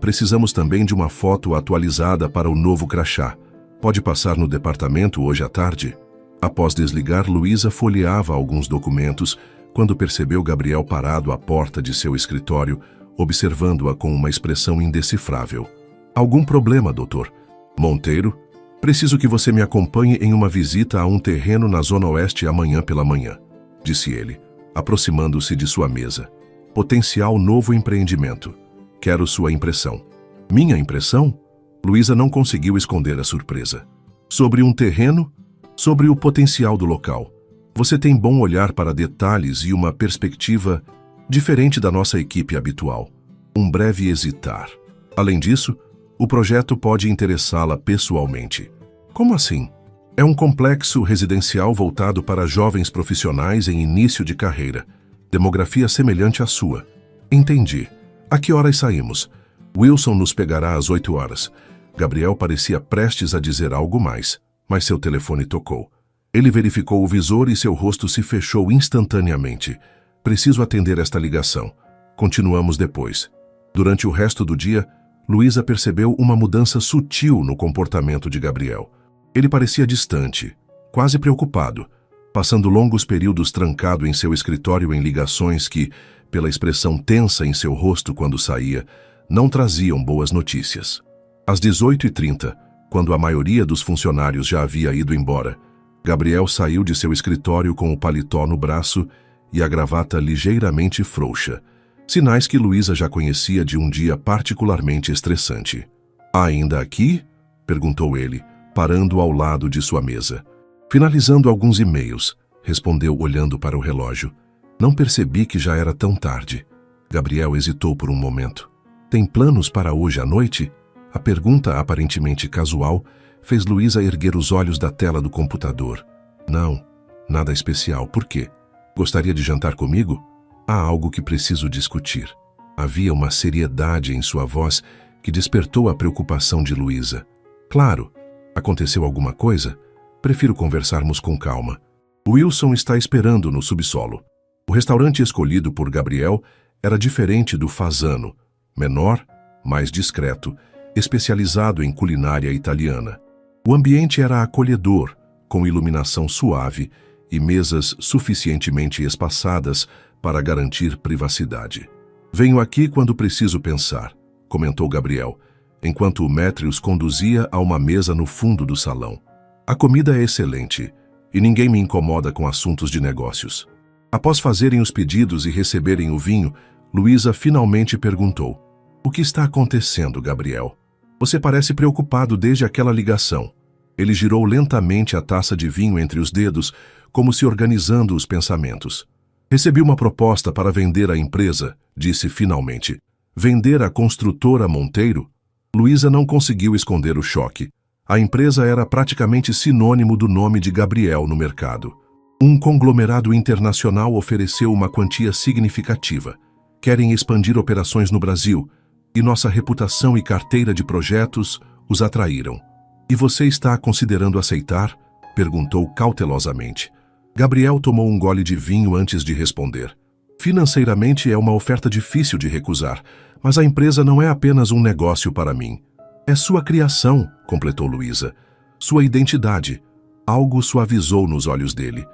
Precisamos também de uma foto atualizada para o novo crachá. Pode passar no departamento hoje à tarde? Após desligar, Luísa folheava alguns documentos quando percebeu Gabriel parado à porta de seu escritório, observando-a com uma expressão indecifrável. Algum problema, doutor? Monteiro? Preciso que você me acompanhe em uma visita a um terreno na Zona Oeste amanhã pela manhã, disse ele, aproximando-se de sua mesa. Potencial novo empreendimento. Quero sua impressão. Minha impressão? Luísa não conseguiu esconder a surpresa. Sobre um terreno? Sobre o potencial do local. Você tem bom olhar para detalhes e uma perspectiva diferente da nossa equipe habitual. Um breve hesitar. Além disso, o projeto pode interessá-la pessoalmente. Como assim? É um complexo residencial voltado para jovens profissionais em início de carreira. Demografia semelhante à sua. Entendi. A que horas saímos? Wilson nos pegará às 8 horas. Gabriel parecia prestes a dizer algo mais, mas seu telefone tocou. Ele verificou o visor e seu rosto se fechou instantaneamente. Preciso atender esta ligação. Continuamos depois. Durante o resto do dia, Luísa percebeu uma mudança sutil no comportamento de Gabriel. Ele parecia distante, quase preocupado, passando longos períodos trancado em seu escritório em ligações que, pela expressão tensa em seu rosto quando saía, não traziam boas notícias. Às 18h30, quando a maioria dos funcionários já havia ido embora, Gabriel saiu de seu escritório com o paletó no braço e a gravata ligeiramente frouxa, sinais que Luísa já conhecia de um dia particularmente estressante. "Ainda aqui?" perguntou ele, parando ao lado de sua mesa. "Finalizando alguns e-mails", respondeu olhando para o relógio. "Não percebi que já era tão tarde." Gabriel hesitou por um momento. "Tem planos para hoje à noite?" A pergunta, aparentemente casual, fez Luísa erguer os olhos da tela do computador. "Não, nada especial. Por quê? Gostaria de jantar comigo? Há algo que preciso discutir." Havia uma seriedade em sua voz que despertou a preocupação de Luísa. "Claro. Aconteceu alguma coisa? Prefiro conversarmos com calma." Wilson está esperando no subsolo. O restaurante escolhido por Gabriel era diferente do Fasano, menor, mais discreto, especializado em culinária italiana. O ambiente era acolhedor, com iluminação suave e mesas suficientemente espaçadas para garantir privacidade. "Venho aqui quando preciso pensar", comentou Gabriel, enquanto o maître os conduzia a uma mesa no fundo do salão. "A comida é excelente e ninguém me incomoda com assuntos de negócios." Após fazerem os pedidos e receberem o vinho, Luísa finalmente perguntou: "O que está acontecendo, Gabriel? Você parece preocupado desde aquela ligação." Ele girou lentamente a taça de vinho entre os dedos, como se organizando os pensamentos. "Recebi uma proposta para vender a empresa", disse finalmente. "Vender a construtora Monteiro?" Luísa não conseguiu esconder o choque. A empresa era praticamente sinônimo do nome de Gabriel no mercado. Um conglomerado internacional ofereceu uma quantia significativa. Querem expandir operações no Brasil, e nossa reputação e carteira de projetos os atraíram. "E você está considerando aceitar?" perguntou cautelosamente. Gabriel tomou um gole de vinho antes de responder. "Financeiramente é uma oferta difícil de recusar, mas a empresa não é apenas um negócio para mim. É sua criação", completou Luísa. "Sua identidade." Algo suavizou nos olhos dele.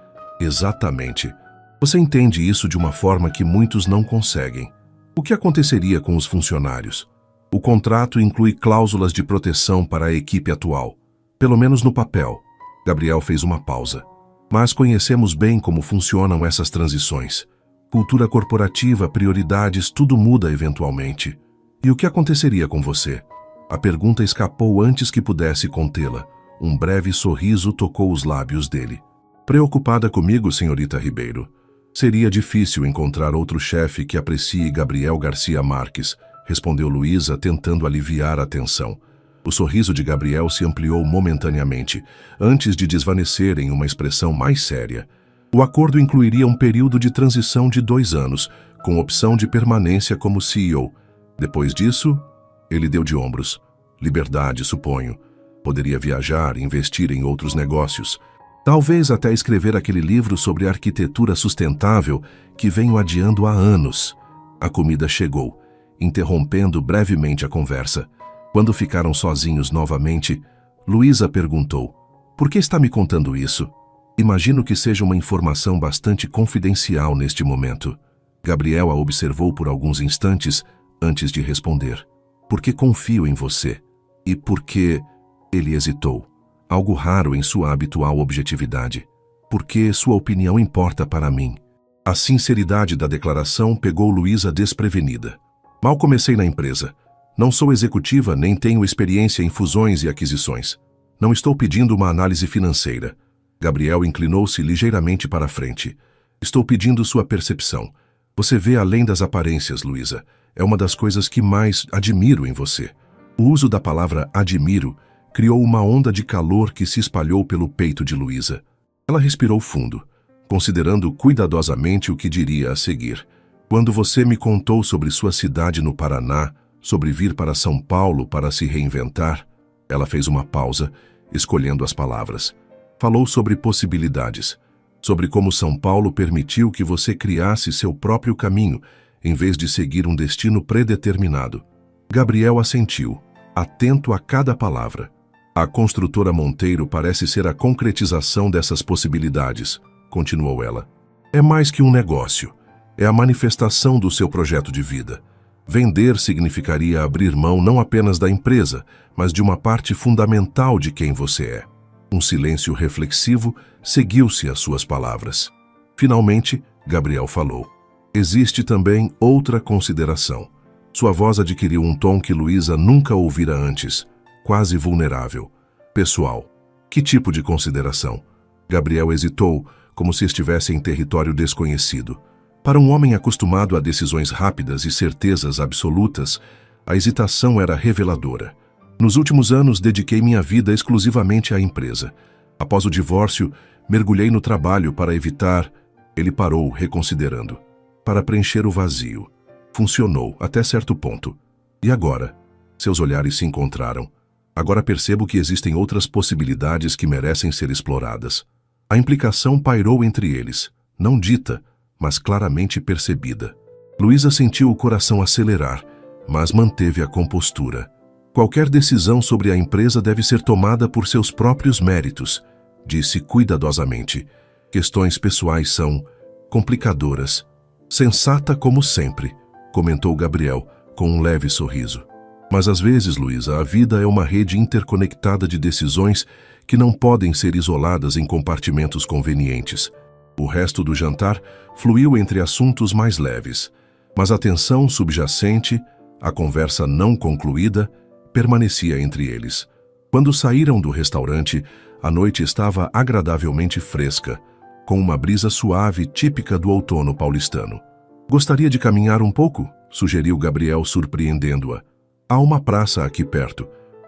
"Exatamente. Você entende isso de uma forma que muitos não conseguem. O que aconteceria com os funcionários? O contrato inclui cláusulas de proteção para a equipe atual. Pelo menos no papel." Gabriel fez uma pausa. "Mas conhecemos bem como funcionam essas transições. Cultura corporativa, prioridades, tudo muda eventualmente. E o que aconteceria com você?" A pergunta escapou antes que pudesse contê-la. Um breve sorriso tocou os lábios dele. "Preocupada comigo, senhorita Ribeiro? Seria difícil encontrar outro chefe que aprecie Gabriel Garcia Marques", respondeu Luísa, tentando aliviar a tensão. O sorriso de Gabriel se ampliou momentaneamente, antes de desvanecer em uma expressão mais séria. O acordo incluiria um período de transição de 2 anos, com opção de permanência como CEO. Depois disso, ele deu de ombros. "Liberdade, suponho. Poderia viajar, investir em outros negócios. Talvez até escrever aquele livro sobre arquitetura sustentável que venho adiando há anos." A comida chegou, interrompendo brevemente a conversa. Quando ficaram sozinhos novamente, Luísa perguntou: "Por que está me contando isso? Imagino que seja uma informação bastante confidencial neste momento." Gabriel a observou por alguns instantes antes de responder. "Porque confio em você. E porque..." Ele hesitou. Algo raro em sua habitual objetividade. "Porque sua opinião importa para mim." A sinceridade da declaração pegou Luísa desprevenida. "Mal comecei na empresa. Não sou executiva nem tenho experiência em fusões e aquisições. Não estou pedindo uma análise financeira." Gabriel inclinou-se ligeiramente para a frente. "Estou pedindo sua percepção. Você vê além das aparências, Luísa. É uma das coisas que mais admiro em você." O uso da palavra admiro criou uma onda de calor que se espalhou pelo peito de Luísa. Ela respirou fundo. considerando cuidadosamente o que diria a seguir. Quando você me contou sobre sua cidade no Paraná, sobre vir para São Paulo para se reinventar, ela fez uma pausa, escolhendo as palavras. Falou sobre possibilidades, sobre como São Paulo permitiu que você criasse seu próprio caminho, em vez de seguir um destino predeterminado. Gabriel assentiu, atento a cada palavra. A construtora Monteiro parece ser a concretização dessas possibilidades, continuou ela. É mais que um negócio. É a manifestação do seu projeto de vida. Vender significaria abrir mão não apenas da empresa, mas de uma parte fundamental de quem você é. Um silêncio reflexivo seguiu-se às suas palavras. Finalmente, Gabriel falou. Existe também outra consideração. Sua voz adquiriu um tom que Luísa nunca ouvira antes, quase vulnerável. Pessoal. Que tipo de consideração? Gabriel hesitou, como se estivesse em território desconhecido. Para um homem acostumado a decisões rápidas e certezas absolutas, a hesitação era reveladora. Nos últimos anos, dediquei minha vida exclusivamente à empresa. Após o divórcio, mergulhei no trabalho para evitar... Ele parou, reconsiderando. Para preencher o vazio. Funcionou, até certo ponto. E agora? Seus olhares se encontraram. Agora percebo que existem outras possibilidades que merecem ser exploradas. A implicação pairou entre eles, não dita, mas claramente percebida. Luísa sentiu o coração acelerar, mas manteve a compostura. Qualquer decisão sobre a empresa deve ser tomada por seus próprios méritos, disse cuidadosamente. Questões pessoais são complicadoras. Sensata como sempre, comentou Gabriel, com um leve sorriso. Mas às vezes, Luísa, a vida é uma rede interconectada de decisões que não podem ser isoladas em compartimentos convenientes. O resto do jantar fluiu entre assuntos mais leves, mas a tensão subjacente, a conversa não concluída, permanecia entre eles. Quando saíram do restaurante, a noite estava agradavelmente fresca, com uma brisa suave típica do outono paulistano. Gostaria de caminhar um pouco? Sugeriu Gabriel, surpreendendo-a. Há uma praça aqui perto.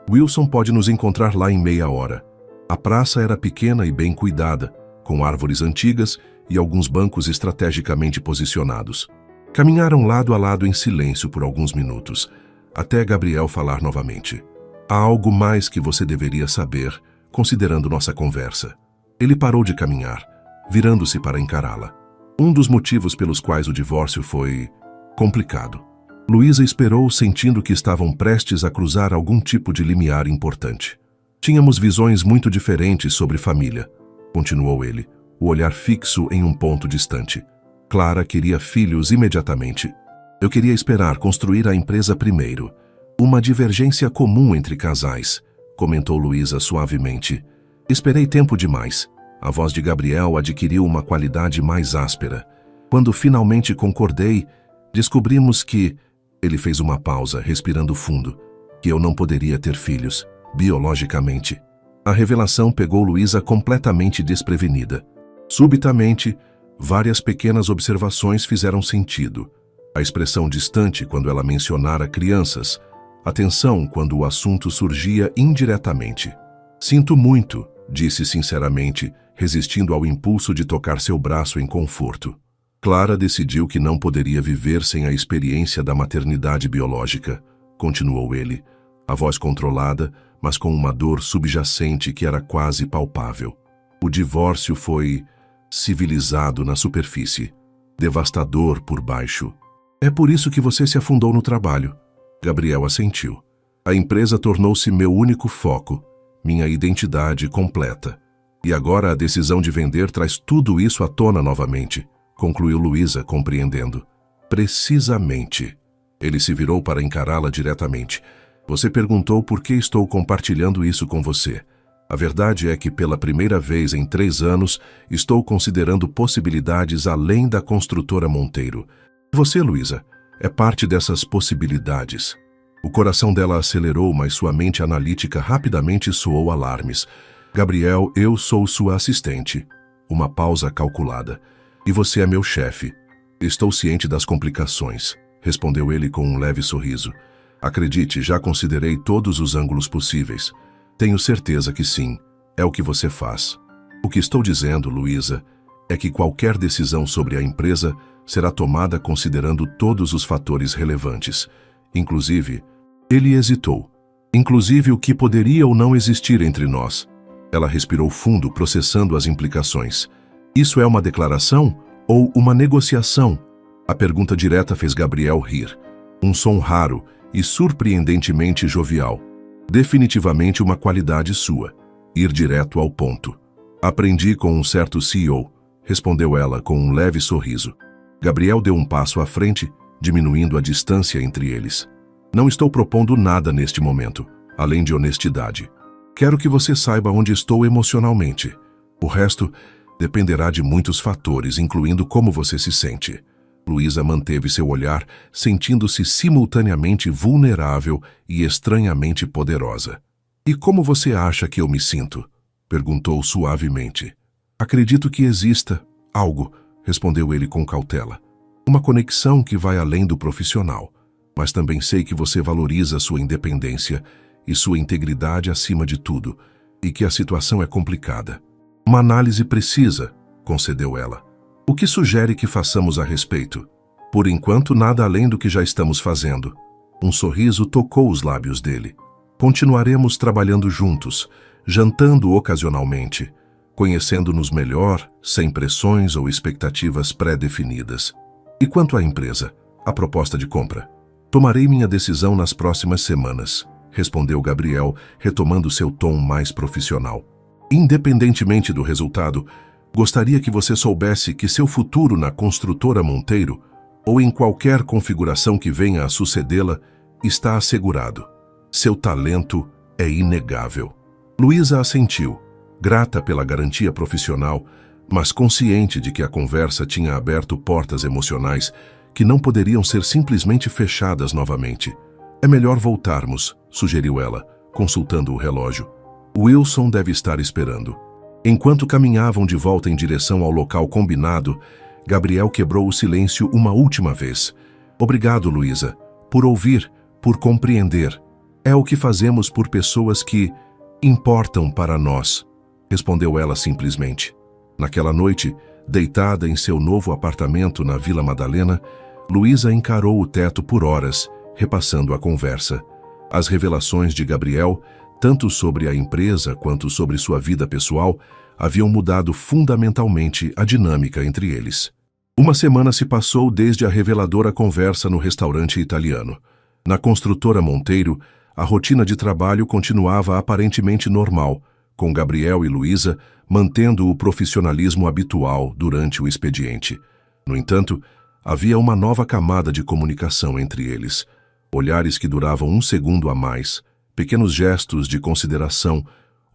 Wilson pode nos encontrar lá em meia hora. A praça era pequena e bem cuidada, com árvores antigas e alguns bancos estrategicamente posicionados. Caminharam lado a lado em silêncio por alguns minutos, até Gabriel falar novamente. Há algo mais que você deveria saber, considerando nossa conversa. Ele parou de caminhar, virando-se para encará-la. Um dos motivos pelos quais o divórcio foi complicado. Luísa esperou, sentindo que estavam prestes a cruzar algum tipo de limiar importante. Tínhamos visões muito diferentes sobre família, continuou ele, o olhar fixo em um ponto distante. Clara queria filhos imediatamente. Eu queria esperar construir a empresa primeiro. Uma divergência comum entre casais, comentou Luísa suavemente. Esperei tempo demais. A voz de Gabriel adquiriu uma qualidade mais áspera. Quando finalmente concordei, descobrimos que... Ele fez uma pausa, respirando fundo. Que eu não poderia ter filhos, biologicamente. A revelação pegou Luísa completamente desprevenida. Subitamente, várias pequenas observações fizeram sentido. A expressão distante quando ela mencionara crianças. A tensão quando o assunto surgia indiretamente. Sinto muito, disse sinceramente, resistindo ao impulso de tocar seu braço em conforto. Clara decidiu que não poderia viver sem a experiência da maternidade biológica, continuou ele, a voz controlada, mas com uma dor subjacente que era quase palpável. O divórcio foi civilizado na superfície, devastador por baixo. É por isso que você se afundou no trabalho. Gabriel assentiu. A empresa tornou-se meu único foco, minha identidade completa. E agora a decisão de vender traz tudo isso à tona novamente, concluiu Luísa, compreendendo. Precisamente. Ele se virou para encará-la diretamente. Você perguntou por que estou compartilhando isso com você. A verdade é que pela primeira vez em 3 anos, estou considerando possibilidades além da construtora Monteiro. Você, Luísa, é parte dessas possibilidades. O coração dela acelerou, mas sua mente analítica rapidamente soou alarmes. Gabriel, eu sou sua assistente. Uma pausa calculada. E você é meu chefe. Estou ciente das complicações, respondeu ele com um leve sorriso. Acredite, já considerei todos os ângulos possíveis. Tenho certeza que sim. É o que você faz. O que estou dizendo, Luísa, é que qualquer decisão sobre a empresa será tomada considerando todos os fatores relevantes, inclusive, ele hesitou, inclusive o que poderia ou não existir entre nós. Ela respirou fundo, processando as implicações. Isso é uma declaração ou uma negociação? A pergunta direta fez Gabriel rir. Um som raro e surpreendentemente jovial. Definitivamente uma qualidade sua. Ir direto ao ponto. Aprendi com um certo CEO, respondeu ela com um leve sorriso. Gabriel deu um passo à frente, diminuindo a distância entre eles. Não estou propondo nada neste momento, além de honestidade. Quero que você saiba onde estou emocionalmente. O resto dependerá de muitos fatores, incluindo como você se sente. Luísa manteve seu olhar, sentindo-se simultaneamente vulnerável e estranhamente poderosa. E como você acha que eu me sinto? Perguntou suavemente. Acredito que exista algo, respondeu ele com cautela. Uma conexão que vai além do profissional. Mas também sei que você valoriza sua independência e sua integridade acima de tudo, e que a situação é complicada. Uma análise precisa, concedeu ela. O que sugere que façamos a respeito? Por enquanto, nada além do que já estamos fazendo. Um sorriso tocou os lábios dele. Continuaremos trabalhando juntos, jantando ocasionalmente, conhecendo-nos melhor, sem pressões ou expectativas pré-definidas. E quanto à empresa, a proposta de compra? Tomarei minha decisão nas próximas semanas, respondeu Gabriel, retomando seu tom mais profissional. Independentemente do resultado, gostaria que você soubesse que seu futuro na construtora Monteiro, ou em qualquer configuração que venha a sucedê-la, está assegurado. Seu talento é inegável. Luísa assentiu, grata pela garantia profissional, mas consciente de que a conversa tinha aberto portas emocionais que não poderiam ser simplesmente fechadas novamente. É melhor voltarmos, sugeriu ela, consultando o relógio. Wilson deve estar esperando. Enquanto caminhavam de volta em direção ao local combinado, Gabriel quebrou o silêncio uma última vez. Obrigado, Luísa, por ouvir, por compreender. É o que fazemos por pessoas que importam para nós, respondeu ela simplesmente. Naquela noite, deitada em seu novo apartamento na Vila Madalena, Luísa encarou o teto por horas, repassando a conversa. As revelações de Gabriel, tanto sobre a empresa quanto sobre sua vida pessoal, haviam mudado fundamentalmente a dinâmica entre eles. Uma semana se passou desde a reveladora conversa no restaurante italiano. Na construtora Monteiro, a rotina de trabalho continuava aparentemente normal, com Gabriel e Luísa mantendo o profissionalismo habitual durante o expediente. No entanto, havia uma nova camada de comunicação entre eles. Olhares que duravam um segundo a mais, pequenos gestos de consideração,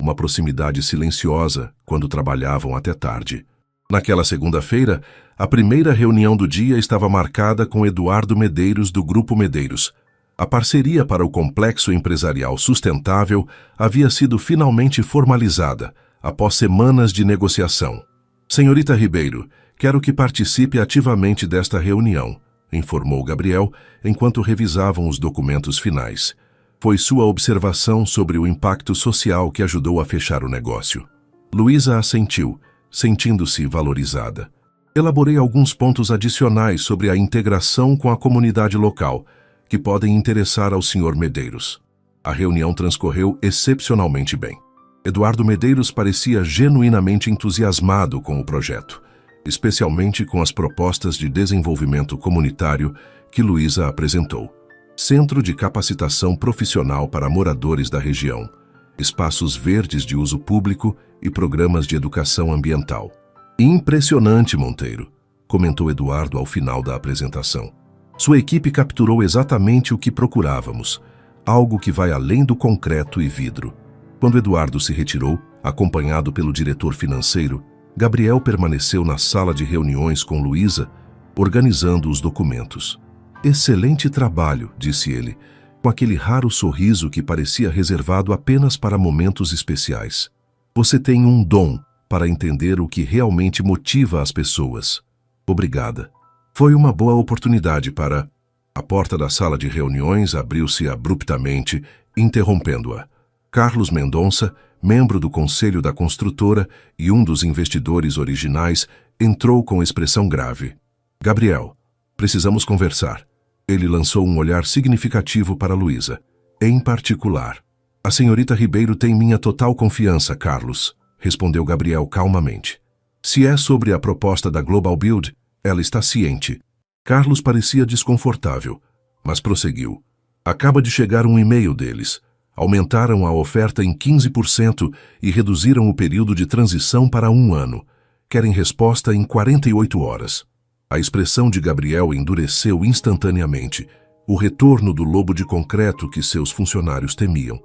uma proximidade silenciosa quando trabalhavam até tarde. Naquela segunda-feira, a primeira reunião do dia estava marcada com Eduardo Medeiros, do Grupo Medeiros. A parceria para o complexo empresarial sustentável havia sido finalmente formalizada, após semanas de negociação. Senhorita Ribeiro, quero que participe ativamente desta reunião, informou Gabriel, enquanto revisavam os documentos finais. Foi sua observação sobre o impacto social que ajudou a fechar o negócio. Luísa assentiu, sentindo-se valorizada. Elaborei alguns pontos adicionais sobre a integração com a comunidade local, que podem interessar ao Sr. Medeiros. A reunião transcorreu excepcionalmente bem. Eduardo Medeiros parecia genuinamente entusiasmado com o projeto, especialmente com as propostas de desenvolvimento comunitário que Luísa apresentou. Centro de capacitação profissional para moradores da região, espaços verdes de uso público e programas de educação ambiental. Impressionante, Monteiro, comentou Eduardo ao final da apresentação. Sua equipe capturou exatamente o que procurávamos, algo que vai além do concreto e vidro. Quando Eduardo se retirou, acompanhado pelo diretor financeiro, Gabriel permaneceu na sala de reuniões com Luísa, organizando os documentos. Excelente trabalho, disse ele, com aquele raro sorriso que parecia reservado apenas para momentos especiais. Você tem um dom para entender o que realmente motiva as pessoas. Obrigada. Foi uma boa oportunidade para... A porta da sala de reuniões abriu-se abruptamente, interrompendo-a. Carlos Mendonça, membro do conselho da construtora e um dos investidores originais, entrou com expressão grave. Gabriel, precisamos conversar. Ele lançou um olhar significativo para Luísa. Em particular. A senhorita Ribeiro tem minha total confiança, Carlos, respondeu Gabriel calmamente. Se é sobre a proposta da Global Build, ela está ciente. Carlos parecia desconfortável, mas prosseguiu. Acaba de chegar um e-mail deles. Aumentaram a oferta em 15% e reduziram o período de transição para 1 ano. Querem resposta em 48 horas. A expressão de Gabriel endureceu instantaneamente. O retorno do lobo de concreto que seus funcionários temiam.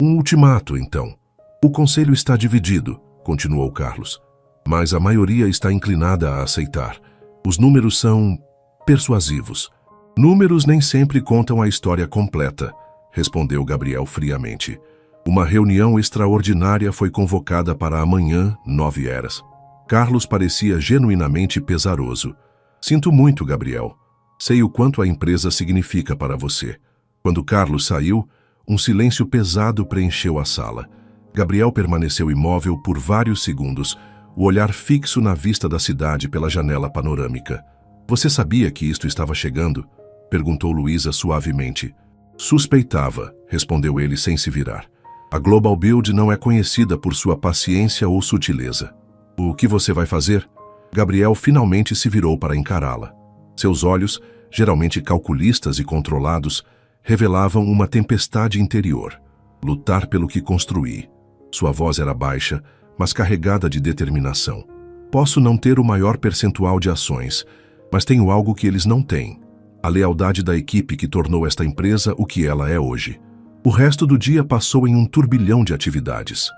Um ultimato, então. O conselho está dividido, continuou Carlos. Mas a maioria está inclinada a aceitar. Os números são persuasivos. Números nem sempre contam a história completa, respondeu Gabriel friamente. Uma reunião extraordinária foi convocada para amanhã, 9h. Carlos parecia genuinamente pesaroso. Sinto muito, Gabriel. Sei o quanto a empresa significa para você. Quando Carlos saiu, um silêncio pesado preencheu a sala. Gabriel permaneceu imóvel por vários segundos, o olhar fixo na vista da cidade pela janela panorâmica. Você sabia que isto estava chegando? Perguntou Luísa suavemente. Suspeitava, respondeu ele sem se virar. A Global Build não é conhecida por sua paciência ou sutileza. O que você vai fazer? Gabriel finalmente se virou para encará-la. Seus olhos, geralmente calculistas e controlados, revelavam uma tempestade interior. Lutar pelo que construí. Sua voz era baixa, mas carregada de determinação. Posso não ter o maior percentual de ações, mas tenho algo que eles não têm. A lealdade da equipe que tornou esta empresa o que ela é hoje. O resto do dia passou em um turbilhão de atividades.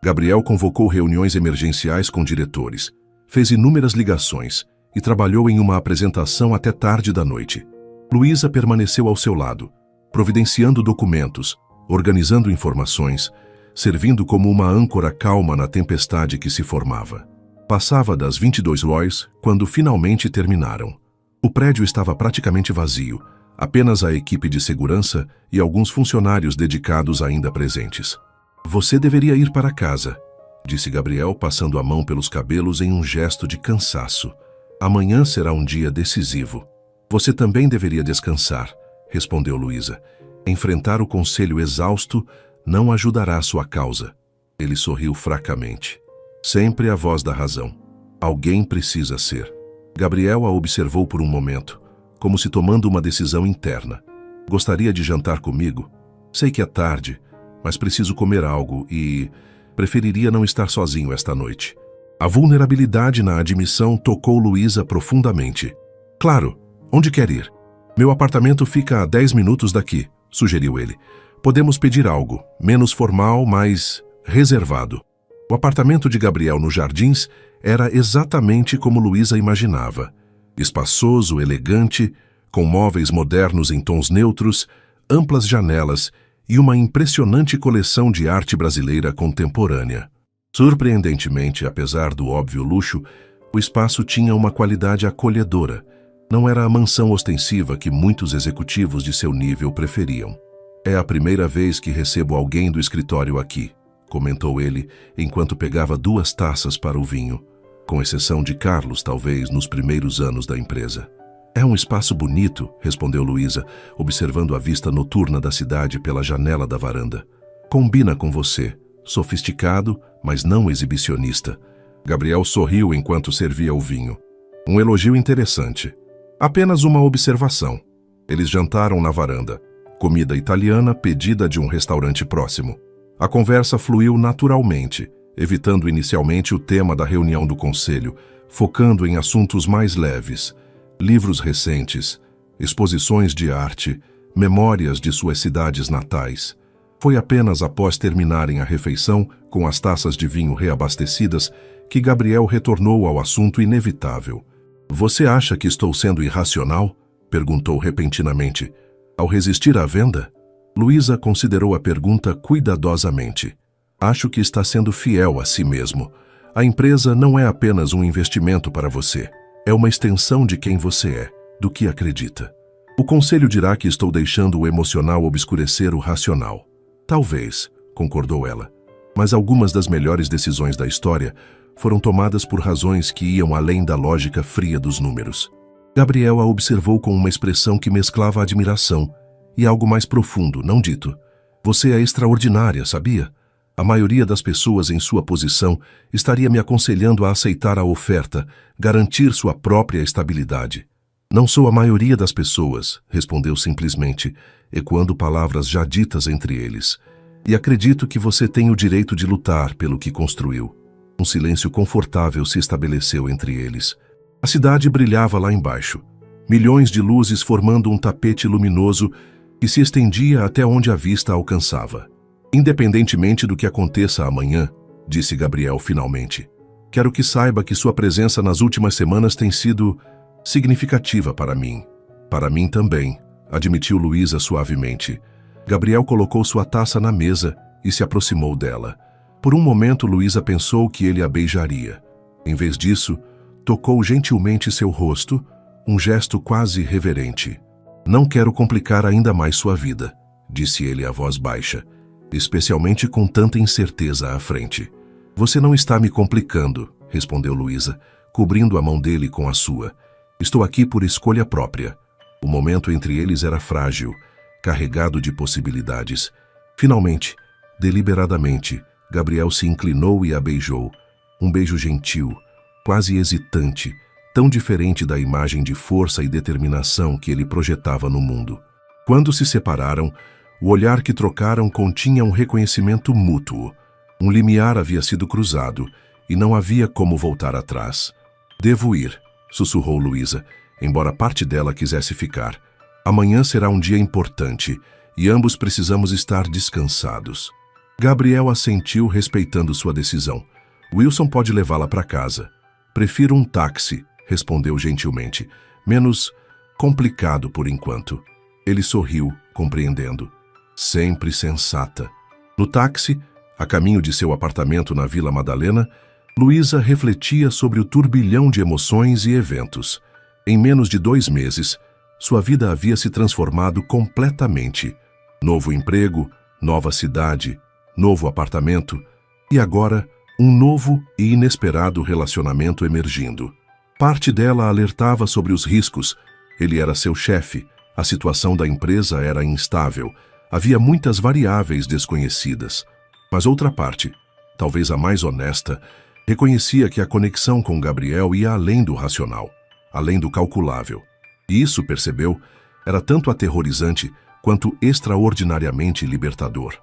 Gabriel convocou reuniões emergenciais com diretores, fez inúmeras ligações e trabalhou em uma apresentação até tarde da noite. Luísa permaneceu ao seu lado, providenciando documentos, organizando informações, servindo como uma âncora calma na tempestade que se formava. Passava das 22 horas quando finalmente terminaram. O prédio estava praticamente vazio, apenas a equipe de segurança e alguns funcionários dedicados ainda presentes. Você deveria ir para casa, disse Gabriel, passando a mão pelos cabelos em um gesto de cansaço. Amanhã será um dia decisivo. Você também deveria descansar, respondeu Luísa. Enfrentar o conselho exausto não ajudará sua causa. Ele sorriu fracamente. Sempre a voz da razão. Alguém precisa ser. Gabriel a observou por um momento, como se tomando uma decisão interna. Gostaria de jantar comigo? Sei que é tarde, mas preciso comer algo e preferiria não estar sozinho esta noite. A vulnerabilidade na admissão tocou Luísa profundamente. Claro, onde quer ir? Meu apartamento fica a 10 minutos daqui, sugeriu ele. Podemos pedir algo, menos formal, mais reservado. O apartamento de Gabriel nos Jardins era exatamente como Luísa imaginava. Espaçoso, elegante, com móveis modernos em tons neutros, amplas janelas e uma impressionante coleção de arte brasileira contemporânea. Surpreendentemente, apesar do óbvio luxo, o espaço tinha uma qualidade acolhedora. Não era a mansão ostensiva que muitos executivos de seu nível preferiam. É a primeira vez que recebo alguém do escritório aqui, comentou ele, enquanto pegava 2 taças para o vinho, com exceção de Carlos, talvez, nos primeiros anos da empresa. É um espaço bonito, respondeu Luísa, observando a vista noturna da cidade pela janela da varanda. Combina com você, sofisticado, mas não exibicionista. Gabriel sorriu enquanto servia o vinho. Um elogio interessante. Apenas uma observação. Eles jantaram na varanda. Comida italiana pedida de um restaurante próximo. A conversa fluiu naturalmente, evitando inicialmente o tema da reunião do conselho, focando em assuntos mais leves, livros recentes, exposições de arte, memórias de suas cidades natais. Foi apenas após terminarem a refeição, com as taças de vinho reabastecidas, que Gabriel retornou ao assunto inevitável. Você acha que estou sendo irracional? Perguntou repentinamente. Ao resistir à venda? Luísa considerou a pergunta cuidadosamente. Acho que está sendo fiel a si mesmo. A empresa não é apenas um investimento para você. É uma extensão de quem você é, do que acredita. O conselho dirá que estou deixando o emocional obscurecer o racional. Talvez, concordou ela. Mas algumas das melhores decisões da história foram tomadas por razões que iam além da lógica fria dos números. Gabriel a observou com uma expressão que mesclava admiração e algo mais profundo, não dito. Você é extraordinária, sabia? A maioria das pessoas em sua posição estaria me aconselhando a aceitar a oferta, garantir sua própria estabilidade. Não sou a maioria das pessoas, respondeu simplesmente, ecoando palavras já ditas entre eles. E acredito que você tem o direito de lutar pelo que construiu. Um silêncio confortável se estabeleceu entre eles. A cidade brilhava lá embaixo, milhões de luzes formando um tapete luminoso que se estendia até onde a vista alcançava. Independentemente do que aconteça amanhã, disse Gabriel finalmente, quero que saiba que sua presença nas últimas semanas tem sido significativa para mim. Para mim também, admitiu Luísa suavemente. Gabriel colocou sua taça na mesa e se aproximou dela. Por um momento, Luísa pensou que ele a beijaria. Em vez disso, tocou gentilmente seu rosto, um gesto quase reverente. Não quero complicar ainda mais sua vida, disse ele a voz baixa, especialmente com tanta incerteza à frente. Você não está me complicando, respondeu Luísa, cobrindo a mão dele com a sua. Estou aqui por escolha própria. O momento entre eles era frágil, carregado de possibilidades. Finalmente, deliberadamente, Gabriel se inclinou e a beijou. Um beijo gentil, quase hesitante, tão diferente da imagem de força e determinação que ele projetava no mundo. Quando se separaram, o olhar que trocaram continha um reconhecimento mútuo. Um limiar havia sido cruzado e não havia como voltar atrás. Devo ir, sussurrou Luísa, embora parte dela quisesse ficar. Amanhã será um dia importante e ambos precisamos estar descansados. Gabriel assentiu, respeitando sua decisão. Wilson pode levá-la para casa. Prefiro um táxi, respondeu gentilmente. Menos complicado por enquanto. Ele sorriu, compreendendo. Sempre sensata. No táxi, a caminho de seu apartamento na Vila Madalena, Luísa refletia sobre o turbilhão de emoções e eventos. Em menos de 2 meses, sua vida havia se transformado completamente. Novo emprego, nova cidade, novo apartamento e agora um novo e inesperado relacionamento emergindo. Parte dela alertava sobre os riscos. Ele era seu chefe, a situação da empresa era instável, havia muitas variáveis desconhecidas. Mas outra parte, talvez a mais honesta, reconhecia que a conexão com Gabriel ia além do racional, além do calculável. E isso, percebeu, era tanto aterrorizante quanto extraordinariamente libertador.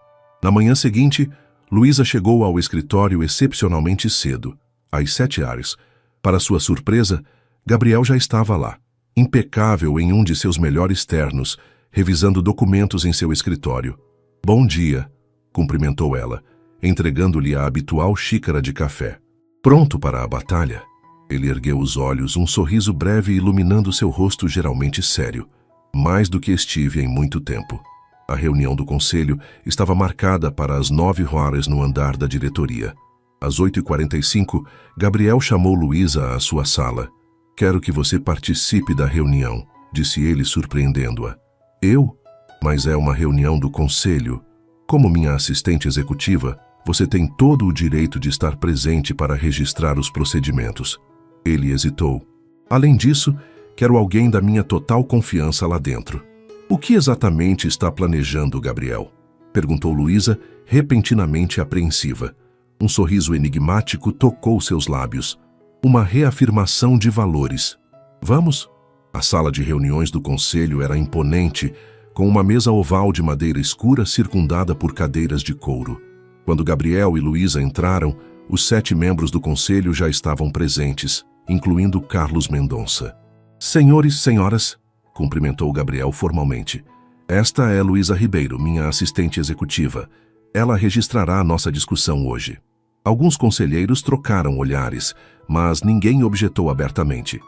Na manhã seguinte, Luísa chegou ao escritório excepcionalmente cedo, às 7h. Para sua surpresa, Gabriel já estava lá, impecável em um de seus melhores ternos, revisando documentos em seu escritório. Bom dia, cumprimentou ela, entregando-lhe a habitual xícara de café. Pronto para a batalha? Ele ergueu os olhos, um sorriso breve iluminando seu rosto geralmente sério. Mais do que estive em muito tempo. A reunião do conselho estava marcada para as 9h no andar da diretoria. Às 8h45, Gabriel chamou Luísa à sua sala. Quero que você participe da reunião, disse ele, surpreendendo-a. Eu? Mas é uma reunião do conselho. Como minha assistente executiva, você tem todo o direito de estar presente para registrar os procedimentos. Ele hesitou. Além disso, quero alguém da minha total confiança lá dentro. O que exatamente está planejando, Gabriel? Perguntou Luísa, repentinamente apreensiva. Um sorriso enigmático tocou seus lábios. Uma reafirmação de valores. Vamos? A sala de reuniões do conselho era imponente, com uma mesa oval de madeira escura circundada por cadeiras de couro. Quando Gabriel e Luísa entraram, os 7 membros do conselho já estavam presentes, incluindo Carlos Mendonça. Senhores e senhoras, cumprimentou Gabriel formalmente. Esta é Luísa Ribeiro, minha assistente executiva. Ela registrará a nossa discussão hoje. Alguns conselheiros trocaram olhares, mas ninguém objetou abertamente.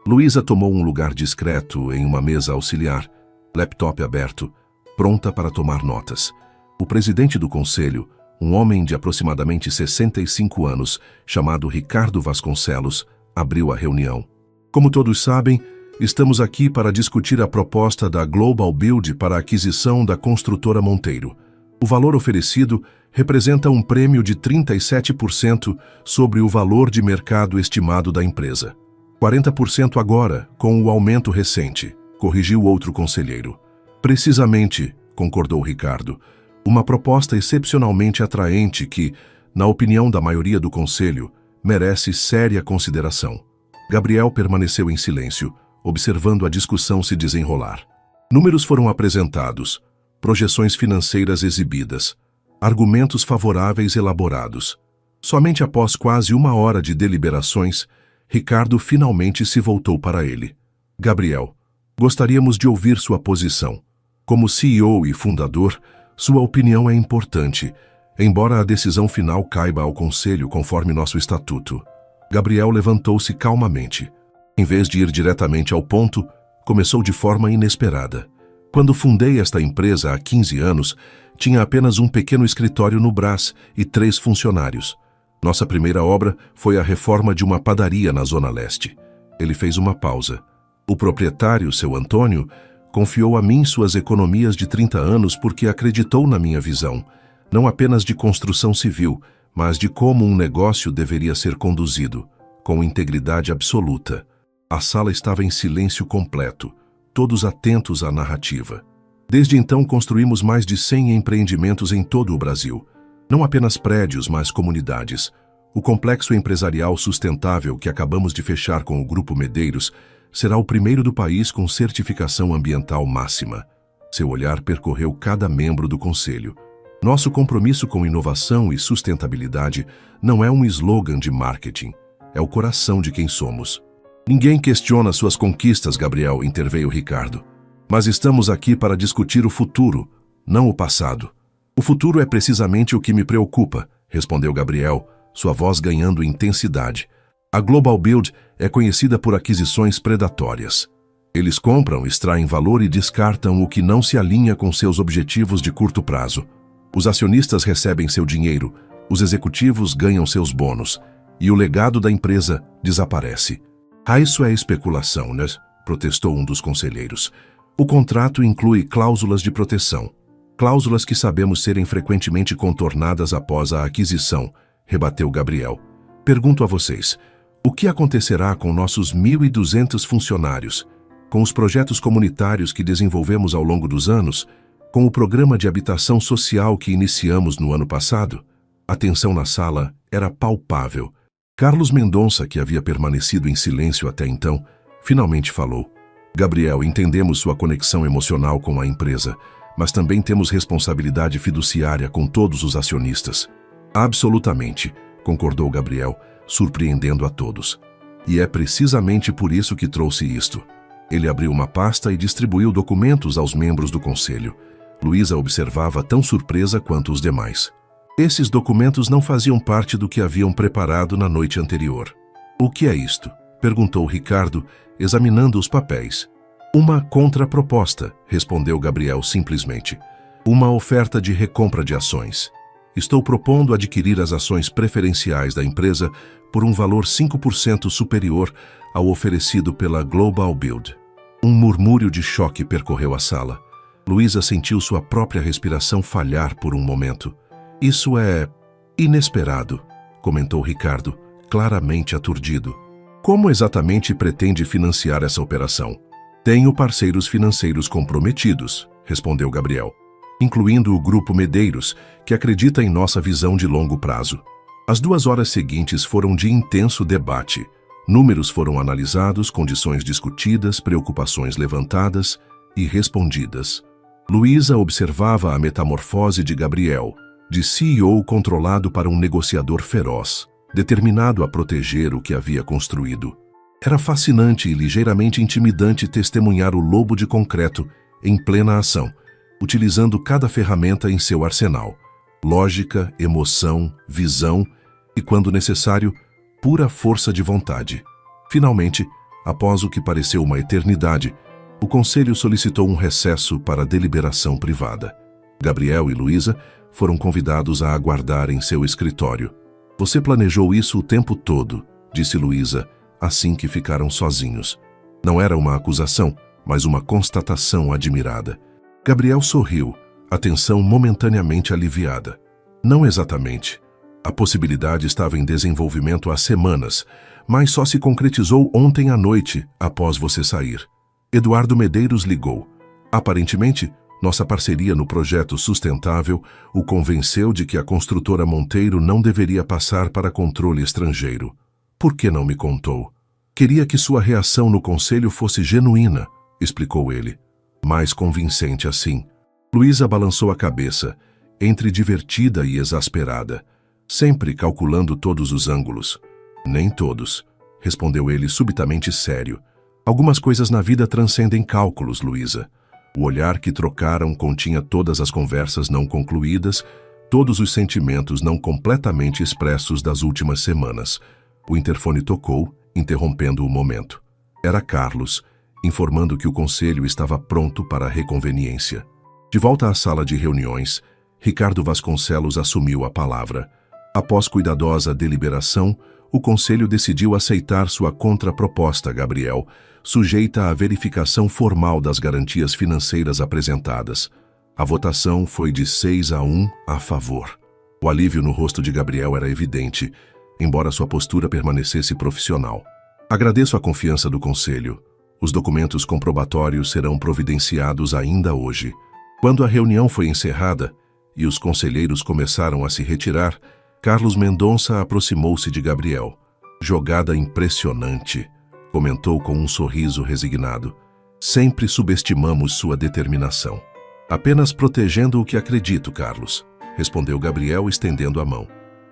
Luísa tomou um lugar discreto em uma mesa auxiliar, laptop aberto, pronta para tomar notas. O presidente do conselho, um homem de aproximadamente 65 anos, chamado Ricardo Vasconcelos, abriu a reunião. Como todos sabem, estamos aqui para discutir a proposta da Global Build para a aquisição da construtora Monteiro. O valor oferecido representa um prêmio de 37% sobre o valor de mercado estimado da empresa. 40% agora, com o aumento recente, corrigiu outro conselheiro. Precisamente, concordou Ricardo, uma proposta excepcionalmente atraente que, na opinião da maioria do conselho, merece séria consideração. Gabriel permaneceu em silêncio, observando a discussão se desenrolar. Números foram apresentados, projeções financeiras exibidas, argumentos favoráveis elaborados. Somente após quase 1 hora de deliberações, Ricardo finalmente se voltou para ele. Gabriel, gostaríamos de ouvir sua posição. Como CEO e fundador, sua opinião é importante, embora a decisão final caiba ao Conselho conforme nosso estatuto. Gabriel levantou-se calmamente. Em vez de ir diretamente ao ponto, começou de forma inesperada. Quando fundei esta empresa há 15 anos, tinha apenas um pequeno escritório no Brás e 3 funcionários. Nossa primeira obra foi a reforma de uma padaria na Zona Leste. Ele fez uma pausa. O proprietário, seu Antônio, confiou a mim suas economias de 30 anos porque acreditou na minha visão, não apenas de construção civil, mas de como um negócio deveria ser conduzido, com integridade absoluta. A sala estava em silêncio completo, todos atentos à narrativa. Desde então construímos mais de 100 empreendimentos em todo o Brasil. Não apenas prédios, mas comunidades. O complexo empresarial sustentável que acabamos de fechar com o Grupo Medeiros será o primeiro do país com certificação ambiental máxima. Seu olhar percorreu cada membro do conselho. Nosso compromisso com inovação e sustentabilidade não é um slogan de marketing, é o coração de quem somos. Ninguém questiona suas conquistas, Gabriel, interveio Ricardo. Mas estamos aqui para discutir o futuro, não o passado. O futuro é precisamente o que me preocupa, respondeu Gabriel, sua voz ganhando intensidade. A Global Build é conhecida por aquisições predatórias. Eles compram, extraem valor e descartam o que não se alinha com seus objetivos de curto prazo. Os acionistas recebem seu dinheiro, os executivos ganham seus bônus, e o legado da empresa desaparece. Isso é especulação, né? Protestou um dos conselheiros. O contrato inclui cláusulas de proteção. Cláusulas que sabemos serem frequentemente contornadas após a aquisição, rebateu Gabriel. Pergunto a vocês, o que acontecerá com nossos 1.200 funcionários, com os projetos comunitários que desenvolvemos ao longo dos anos, com o programa de habitação social que iniciamos no ano passado? A tensão na sala era palpável. Carlos Mendonça, que havia permanecido em silêncio até então, finalmente falou. Gabriel, entendemos sua conexão emocional com a empresa, mas também temos responsabilidade fiduciária com todos os acionistas. Absolutamente, concordou Gabriel, surpreendendo a todos. E é precisamente por isso que trouxe isto. Ele abriu uma pasta e distribuiu documentos aos membros do conselho. Luísa observava tão surpresa quanto os demais. Esses documentos não faziam parte do que haviam preparado na noite anterior. O que é isto? Perguntou Ricardo, examinando os papéis. Uma contraproposta, respondeu Gabriel simplesmente. Uma oferta de recompra de ações. Estou propondo adquirir as ações preferenciais da empresa por um valor 5% superior ao oferecido pela Global Build. Um murmúrio de choque percorreu a sala. Luísa sentiu sua própria respiração falhar por um momento. Isso é inesperado, comentou Ricardo, claramente aturdido. Como exatamente pretende financiar essa operação? Tenho parceiros financeiros comprometidos, respondeu Gabriel, incluindo o Grupo Medeiros, que acredita em nossa visão de longo prazo. As 2 horas seguintes foram de intenso debate. Números foram analisados, condições discutidas, preocupações levantadas e respondidas. Luísa observava a metamorfose de Gabriel, de CEO controlado para um negociador feroz, determinado a proteger o que havia construído. Era fascinante e ligeiramente intimidante testemunhar o lobo de concreto em plena ação, utilizando cada ferramenta em seu arsenal. Lógica, emoção, visão e, quando necessário, pura força de vontade. Finalmente, após o que pareceu uma eternidade, o conselho solicitou um recesso para deliberação privada. Gabriel e Luísa foram convidados a aguardar em seu escritório. Você planejou isso o tempo todo, disse Luísa, assim que ficaram sozinhos. Não era uma acusação, mas uma constatação admirada. Gabriel sorriu, a tensão momentaneamente aliviada. Não exatamente. A possibilidade estava em desenvolvimento há semanas, mas só se concretizou ontem à noite, após você sair. Eduardo Medeiros ligou. Aparentemente, nossa parceria no projeto sustentável o convenceu de que a construtora Monteiro não deveria passar para controle estrangeiro. Por que não me contou? Queria que sua reação no conselho fosse genuína, explicou ele. Mais convincente assim. Luísa balançou a cabeça, entre divertida e exasperada, sempre calculando todos os ângulos. Nem todos, respondeu ele subitamente sério. Algumas coisas na vida transcendem cálculos, Luísa. O olhar que trocaram continha todas as conversas não concluídas, todos os sentimentos não completamente expressos das últimas semanas. O interfone tocou, interrompendo o momento. Era Carlos, informando que o conselho estava pronto para a reconveniência. De volta à sala de reuniões, Ricardo Vasconcelos assumiu a palavra. Após cuidadosa deliberação, o conselho decidiu aceitar sua contraproposta, Gabriel, sujeita à verificação formal das garantias financeiras apresentadas. A votação foi de 6-1 a favor. O alívio no rosto de Gabriel era evidente, embora sua postura permanecesse profissional. Agradeço a confiança do conselho. Os documentos comprobatórios serão providenciados ainda hoje. Quando a reunião foi encerrada e os conselheiros começaram a se retirar, Carlos Mendonça aproximou-se de Gabriel. Jogada impressionante, comentou com um sorriso resignado. Sempre subestimamos sua determinação. Apenas protegendo o que acredito, Carlos, respondeu Gabriel estendendo a mão.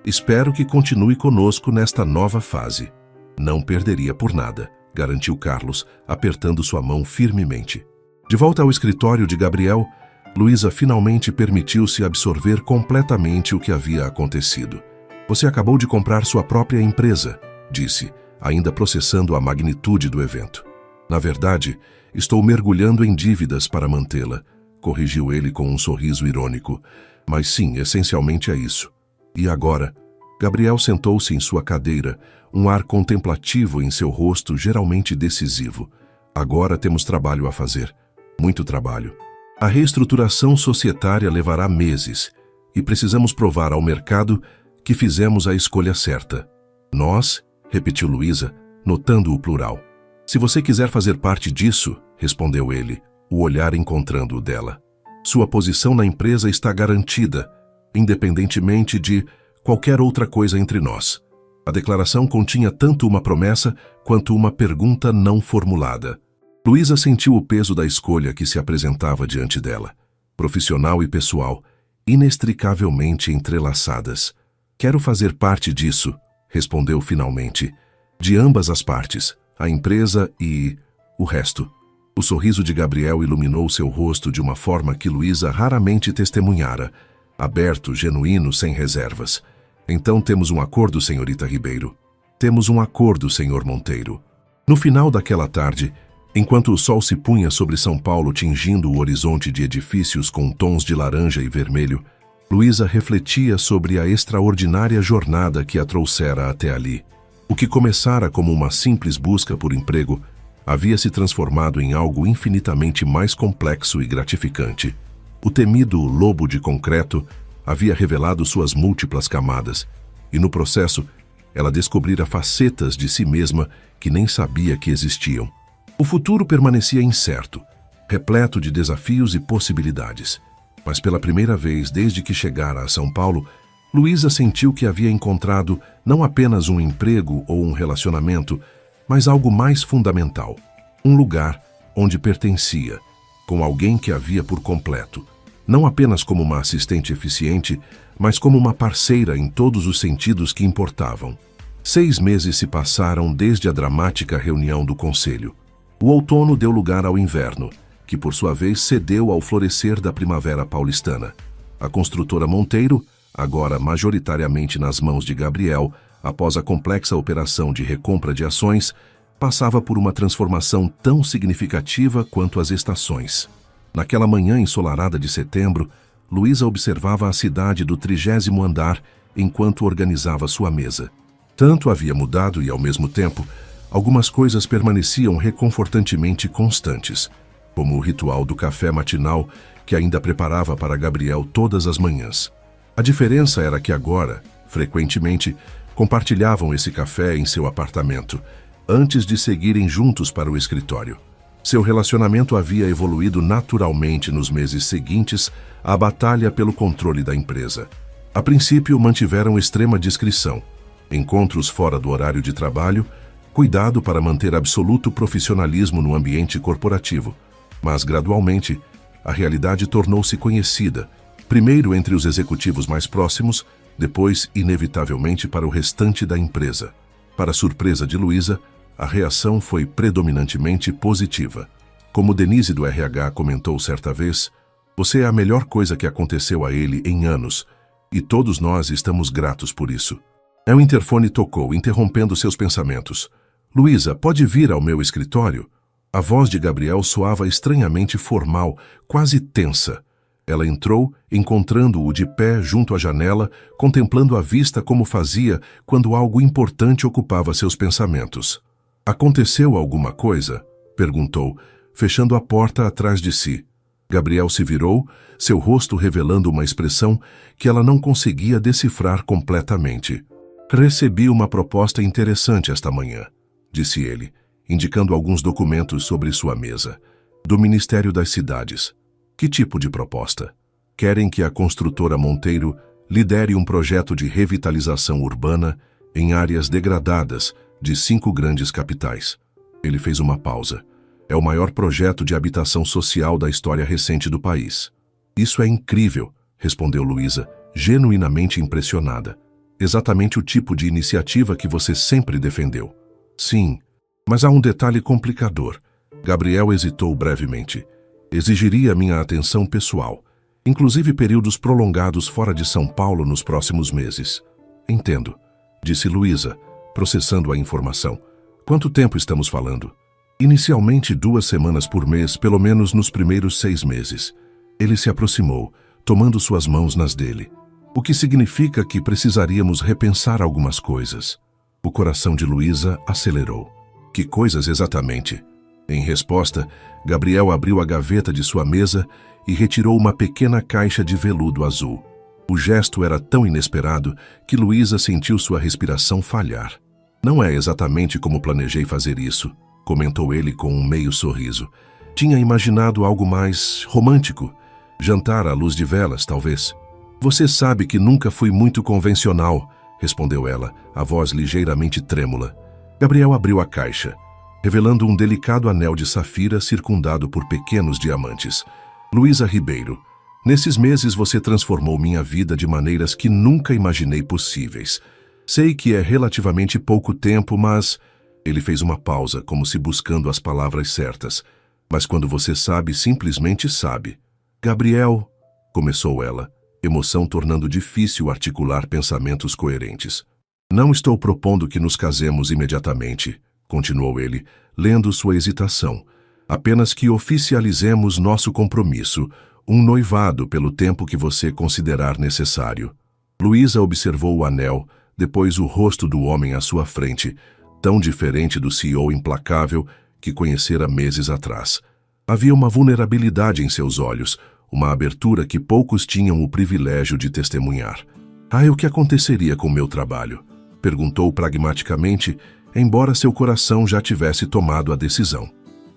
Espero que continue conosco nesta nova fase. Não perderia por nada, garantiu Carlos, apertando sua mão firmemente. De volta ao escritório de Gabriel, Luísa finalmente permitiu-se absorver completamente o que havia acontecido. Você acabou de comprar sua própria empresa, disse, ainda processando a magnitude do evento. Na verdade, estou mergulhando em dívidas para mantê-la, corrigiu ele com um sorriso irônico. Mas sim, essencialmente é isso. E agora? Gabriel sentou-se em sua cadeira, um ar contemplativo em seu rosto geralmente decisivo. Agora temos trabalho a fazer. Muito trabalho. A reestruturação societária levará meses e precisamos provar ao mercado que fizemos a escolha certa. Nós, repetiu Luísa, notando o plural. Se você quiser fazer parte disso, respondeu ele, o olhar encontrando o dela. Sua posição na empresa está garantida, independentemente de qualquer outra coisa entre nós. A declaração continha tanto uma promessa quanto uma pergunta não formulada. Luísa sentiu o peso da escolha que se apresentava diante dela. Profissional e pessoal, inextricavelmente entrelaçadas. Quero fazer parte disso, respondeu finalmente. De ambas as partes, a empresa e o resto. O sorriso de Gabriel iluminou seu rosto de uma forma que Luísa raramente testemunhara. Aberto, genuíno, sem reservas. Então temos um acordo, senhorita Ribeiro. Temos um acordo, senhor Monteiro. No final daquela tarde, enquanto o sol se punha sobre São Paulo tingindo o horizonte de edifícios com tons de laranja e vermelho, Luísa refletia sobre a extraordinária jornada que a trouxera até ali. O que começara como uma simples busca por emprego havia se transformado em algo infinitamente mais complexo e gratificante. O temido lobo de concreto havia revelado suas múltiplas camadas, e no processo, ela descobrira facetas de si mesma que nem sabia que existiam. O futuro permanecia incerto, repleto de desafios e possibilidades. Mas pela primeira vez desde que chegara a São Paulo, Luísa sentiu que havia encontrado não apenas um emprego ou um relacionamento, mas algo mais fundamental. Um lugar onde pertencia, com alguém que a via por completo. Não apenas como uma assistente eficiente, mas como uma parceira em todos os sentidos que importavam. 6 meses se passaram desde a dramática reunião do conselho. O outono deu lugar ao inverno, que por sua vez cedeu ao florescer da primavera paulistana. A construtora Monteiro, agora majoritariamente nas mãos de Gabriel, após a complexa operação de recompra de ações, passava por uma transformação tão significativa quanto as estações. Naquela manhã ensolarada de setembro, Luísa observava a cidade do 30º andar enquanto organizava sua mesa. Tanto havia mudado e, ao mesmo tempo, algumas coisas permaneciam reconfortantemente constantes, como o ritual do café matinal que ainda preparava para Gabriel todas as manhãs. A diferença era que agora, frequentemente, compartilhavam esse café em seu apartamento, antes de seguirem juntos para o escritório. Seu relacionamento havia evoluído naturalmente nos meses seguintes à batalha pelo controle da empresa. A princípio, mantiveram extrema discrição, encontros fora do horário de trabalho, cuidado para manter absoluto profissionalismo no ambiente corporativo. Mas, gradualmente, a realidade tornou-se conhecida, primeiro entre os executivos mais próximos, depois, inevitavelmente, para o restante da empresa. Para surpresa de Luísa, a reação foi predominantemente positiva. Como Denise do RH comentou certa vez, "Você é a melhor coisa que aconteceu a ele em anos, e todos nós estamos gratos por isso." O interfone tocou, interrompendo seus pensamentos. "Luísa, pode vir ao meu escritório?" A voz de Gabriel soava estranhamente formal, quase tensa. Ela entrou, encontrando-o de pé junto à janela, contemplando a vista como fazia quando algo importante ocupava seus pensamentos. "Aconteceu alguma coisa?" perguntou, fechando a porta atrás de si. Gabriel se virou, seu rosto revelando uma expressão que ela não conseguia decifrar completamente. "Recebi uma proposta interessante esta manhã", disse ele, indicando alguns documentos sobre sua mesa. "Do Ministério das Cidades." "Que tipo de proposta?" "Querem que a construtora Monteiro lidere um projeto de revitalização urbana em áreas degradadas de 5 grandes capitais." Ele fez uma pausa. "É o maior projeto de habitação social da história recente do país." "Isso é incrível", respondeu Luísa, genuinamente impressionada. "Exatamente o tipo de iniciativa que você sempre defendeu." "Sim, mas há um detalhe complicador." Gabriel hesitou brevemente. "Exigiria minha atenção pessoal, inclusive períodos prolongados fora de São Paulo nos próximos meses." "Entendo", disse Luísa, processando a informação. "Quanto tempo estamos falando?" "Inicialmente 2 semanas por mês, pelo menos nos primeiros 6 meses." Ele se aproximou, tomando suas mãos nas dele. "O que significa que precisaríamos repensar algumas coisas." O coração de Luísa acelerou. "Que coisas exatamente?" Em resposta, Gabriel abriu a gaveta de sua mesa e retirou uma pequena caixa de veludo azul. O gesto era tão inesperado que Luísa sentiu sua respiração falhar. "Não é exatamente como planejei fazer isso", comentou ele com um meio sorriso. "Tinha imaginado algo mais romântico. Jantar à luz de velas, talvez." "Você sabe que nunca fui muito convencional", respondeu ela, a voz ligeiramente trêmula. Gabriel abriu a caixa, revelando um delicado anel de safira circundado por pequenos diamantes. "Luísa Ribeiro, nesses meses você transformou minha vida de maneiras que nunca imaginei possíveis. Sei que é relativamente pouco tempo, mas..." Ele fez uma pausa, como se buscando as palavras certas. "Mas quando você sabe, simplesmente sabe." "Gabriel", começou ela, emoção tornando difícil articular pensamentos coerentes. "Não estou propondo que nos casemos imediatamente", continuou ele, lendo sua hesitação. "Apenas que oficializemos nosso compromisso, um noivado pelo tempo que você considerar necessário." Luísa observou o anel, depois o rosto do homem à sua frente, tão diferente do CEO implacável que conhecera meses atrás. Havia uma vulnerabilidade em seus olhos, uma abertura que poucos tinham o privilégio de testemunhar. "E o que aconteceria com meu trabalho?" perguntou pragmaticamente, embora seu coração já tivesse tomado a decisão.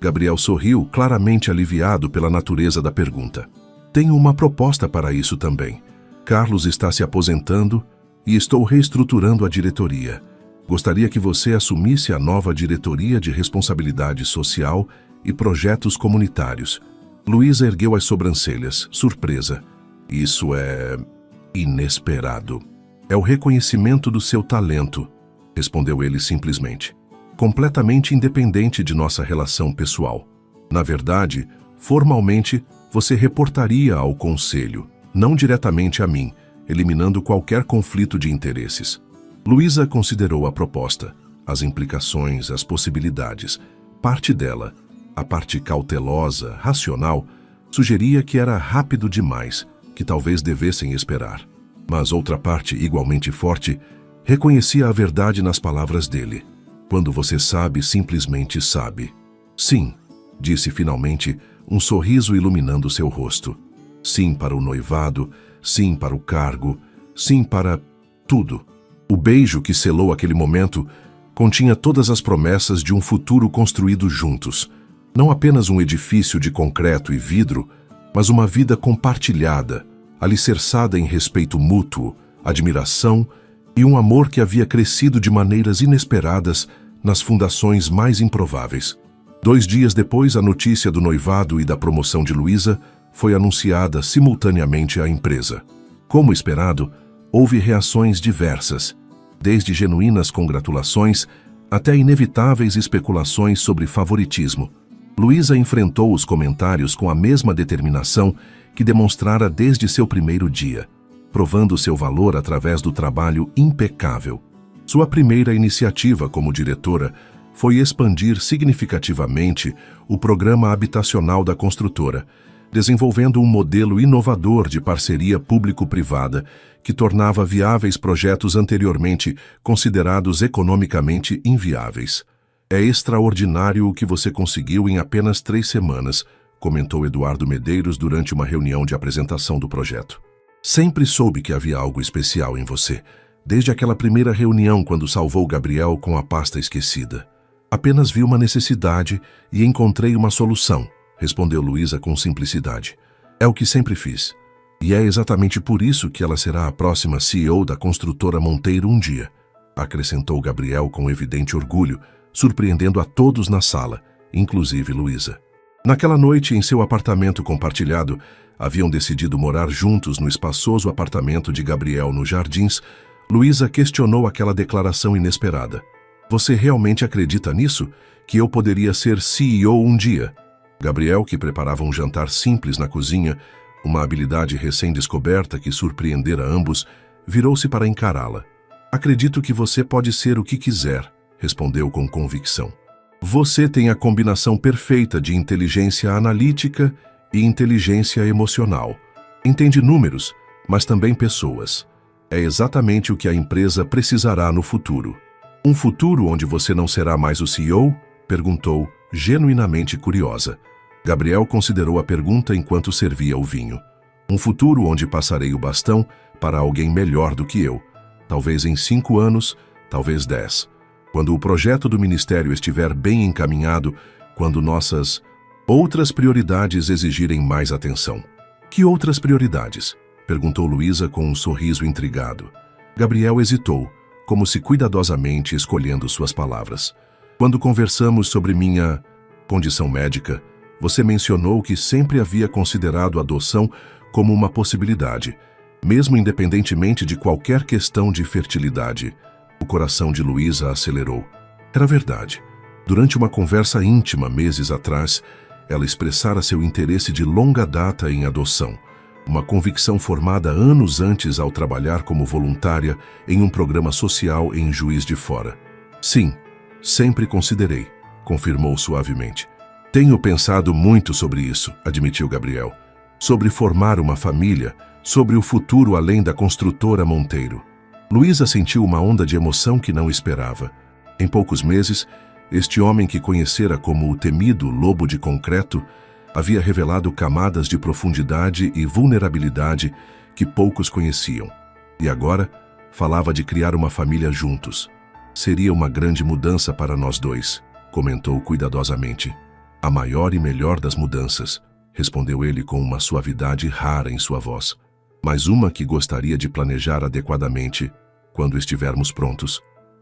Gabriel sorriu, claramente aliviado pela natureza da pergunta. "Tenho uma proposta para isso também. Carlos está se aposentando e estou reestruturando a diretoria. Gostaria que você assumisse a nova diretoria de responsabilidade social e projetos comunitários." Luísa ergueu as sobrancelhas, surpresa. "Isso é inesperado." "É o reconhecimento do seu talento", respondeu ele simplesmente. "Completamente independente de nossa relação pessoal. Na verdade, formalmente, você reportaria ao conselho, não diretamente a mim, eliminando qualquer conflito de interesses." Luísa considerou a proposta, as implicações, as possibilidades. Parte dela, a parte cautelosa, racional, sugeria que era rápido demais, que talvez devessem esperar. Mas outra parte, igualmente forte, reconhecia a verdade nas palavras dele. "Quando você sabe, simplesmente sabe." "Sim", disse finalmente, um sorriso iluminando seu rosto. Sim para o noivado, sim para o cargo, sim para tudo. O beijo que selou aquele momento continha todas as promessas de um futuro construído juntos. Não apenas um edifício de concreto e vidro, mas uma vida compartilhada, alicerçada em respeito mútuo, admiração e um amor que havia crescido de maneiras inesperadas nas fundações mais improváveis. 2 dias depois, a notícia do noivado e da promoção de Luísa foi anunciada simultaneamente à empresa. Como esperado, houve reações diversas, desde genuínas congratulações até inevitáveis especulações sobre favoritismo. Luísa enfrentou os comentários com a mesma determinação que demonstrara desde seu primeiro dia, provando seu valor através do trabalho impecável. Sua primeira iniciativa como diretora foi expandir significativamente o programa habitacional da construtora, desenvolvendo um modelo inovador de parceria público-privada que tornava viáveis projetos anteriormente considerados economicamente inviáveis. É extraordinário o que você conseguiu em apenas 3 semanas, comentou Eduardo Medeiros durante uma reunião de apresentação do projeto. Sempre soube que havia algo especial em você, desde aquela primeira reunião quando salvou Gabriel com a pasta esquecida. Apenas vi uma necessidade e encontrei uma solução, respondeu Luísa com simplicidade. É o que sempre fiz. E é exatamente por isso que ela será a próxima CEO da construtora Monteiro um dia, acrescentou Gabriel com evidente orgulho, surpreendendo a todos na sala, inclusive Luísa. Naquela noite, em seu apartamento compartilhado, haviam decidido morar juntos no espaçoso apartamento de Gabriel nos Jardins. Luísa questionou aquela declaração inesperada. Você realmente acredita nisso? Que eu poderia ser CEO um dia? Gabriel, que preparava um jantar simples na cozinha, uma habilidade recém-descoberta que surpreendera ambos, virou-se para encará-la. Acredito que você pode ser o que quiser, respondeu com convicção. Você tem a combinação perfeita de inteligência analítica e inteligência emocional. Entende números, mas também pessoas. É exatamente o que a empresa precisará no futuro. Um futuro onde você não será mais o CEO? Perguntou, genuinamente curiosa. Gabriel considerou a pergunta enquanto servia o vinho. Um futuro onde passarei o bastão para alguém melhor do que eu. Talvez em 5 anos, talvez 10. Quando o projeto do Ministério estiver bem encaminhado, quando nossas outras prioridades exigirem mais atenção. Que outras prioridades? Perguntou Luísa com um sorriso intrigado. Gabriel hesitou, como se cuidadosamente escolhendo suas palavras. Quando conversamos sobre minha condição médica, você mencionou que sempre havia considerado a adoção como uma possibilidade, mesmo independentemente de qualquer questão de fertilidade. O coração de Luísa acelerou. Era verdade. Durante uma conversa íntima meses atrás, ela expressara seu interesse de longa data em adoção, uma convicção formada anos antes ao trabalhar como voluntária em um programa social em Juiz de Fora. Sim, sempre considerei, confirmou suavemente. Tenho pensado muito sobre isso, admitiu Gabriel. Sobre formar uma família, sobre o futuro além da construtora Monteiro. Luísa sentiu uma onda de emoção que não esperava. Em poucos meses, este homem que conhecera como o temido lobo de concreto havia revelado camadas de profundidade e vulnerabilidade que poucos conheciam. E agora, falava de criar uma família juntos. Seria uma grande mudança para nós dois, comentou cuidadosamente. A maior e melhor das mudanças, respondeu ele com uma suavidade rara em sua voz. Mas uma que gostaria de planejar adequadamente quando estivermos prontos.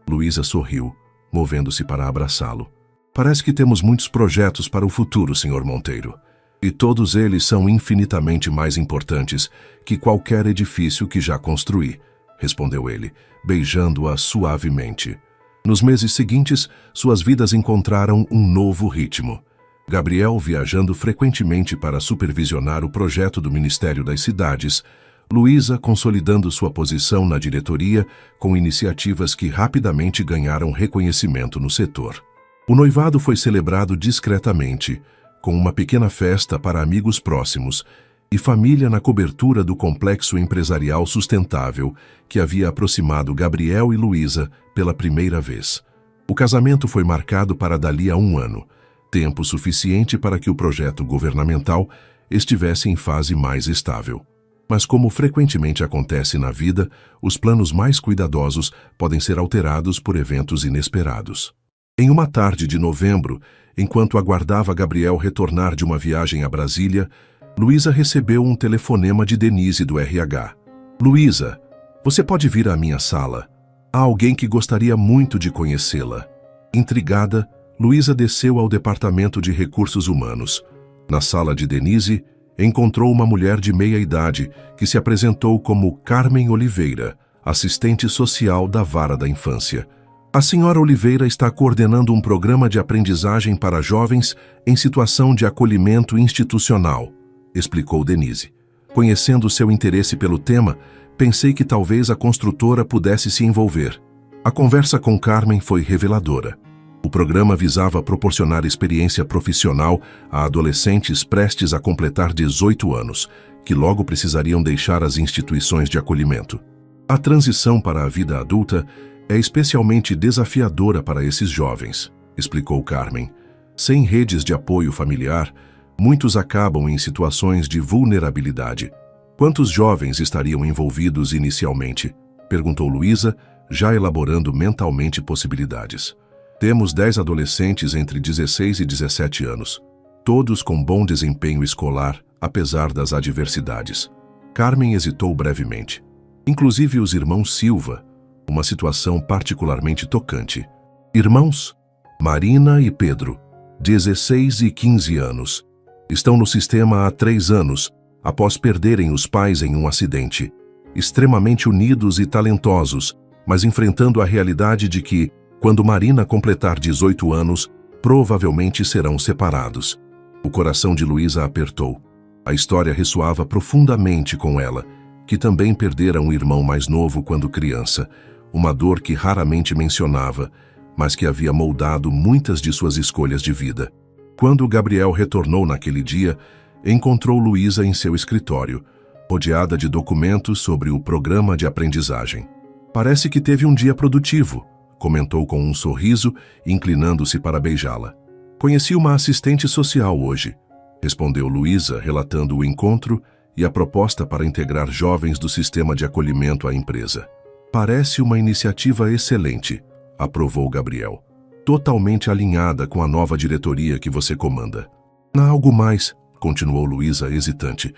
Luísa sorriu, movendo-se para abraçá-lo. Parece que temos muitos projetos para o futuro, Sr. Monteiro. E todos eles são infinitamente mais importantes que qualquer edifício que já construí, respondeu ele, beijando-a suavemente. Nos meses seguintes, suas vidas encontraram um novo ritmo. Gabriel viajando frequentemente para supervisionar o projeto do Ministério das Cidades, Luísa consolidando sua posição na diretoria com iniciativas que rapidamente ganharam reconhecimento no setor. O noivado foi celebrado discretamente, com uma pequena festa para amigos próximos e família na cobertura do complexo empresarial sustentável que havia aproximado Gabriel e Luísa pela primeira vez. O casamento foi marcado para dali a 1 ano. tempo suficiente para que o projeto governamental estivesse em fase mais estável. Mas como frequentemente acontece na vida, os planos mais cuidadosos podem ser alterados por eventos inesperados. Em uma tarde de novembro, enquanto aguardava Gabriel retornar de uma viagem a Brasília, Luísa recebeu um telefonema de Denise do RH. Luísa, você pode vir à minha sala? Há alguém que gostaria muito de conhecê-la. Intrigada, Luísa desceu ao departamento de recursos humanos. Na sala de Denise, encontrou uma mulher de meia idade que se apresentou como Carmen Oliveira, assistente social da Vara da Infância. A senhora Oliveira está coordenando um programa de aprendizagem para jovens em situação de acolhimento institucional, explicou Denise. Conhecendo seu interesse pelo tema, pensei que talvez a construtora pudesse se envolver. A conversa com Carmen foi reveladora. O programa visava proporcionar experiência profissional a adolescentes prestes a completar 18 anos, que logo precisariam deixar as instituições de acolhimento. A transição para a vida adulta é especialmente desafiadora para esses jovens, explicou Carmen. Sem redes de apoio familiar, muitos acabam em situações de vulnerabilidade. Quantos jovens estariam envolvidos inicialmente? Perguntou Luísa, já elaborando mentalmente possibilidades. Temos 10 adolescentes entre 16 e 17 anos, todos com bom desempenho escolar, apesar das adversidades. Carmen hesitou brevemente. Inclusive os irmãos Silva, uma situação particularmente tocante. Irmãos? Marina e Pedro, 16 e 15 anos. Estão no sistema há 3 anos, após perderem os pais em um acidente. Extremamente unidos e talentosos, mas enfrentando a realidade de que, quando Marina completar 18 anos, provavelmente serão separados. O coração de Luísa apertou. A história ressoava profundamente com ela, que também perdera um irmão mais novo quando criança, uma dor que raramente mencionava, mas que havia moldado muitas de suas escolhas de vida. Quando Gabriel retornou naquele dia, encontrou Luísa em seu escritório, rodeada de documentos sobre o programa de aprendizagem. Parece que teve um dia produtivo, comentou com um sorriso, inclinando-se para beijá-la. Conheci uma assistente social hoje, respondeu Luísa, relatando o encontro e a proposta para integrar jovens do sistema de acolhimento à empresa. Parece uma iniciativa excelente, aprovou Gabriel, totalmente alinhada com a nova diretoria que você comanda. Há algo mais, continuou Luísa hesitante.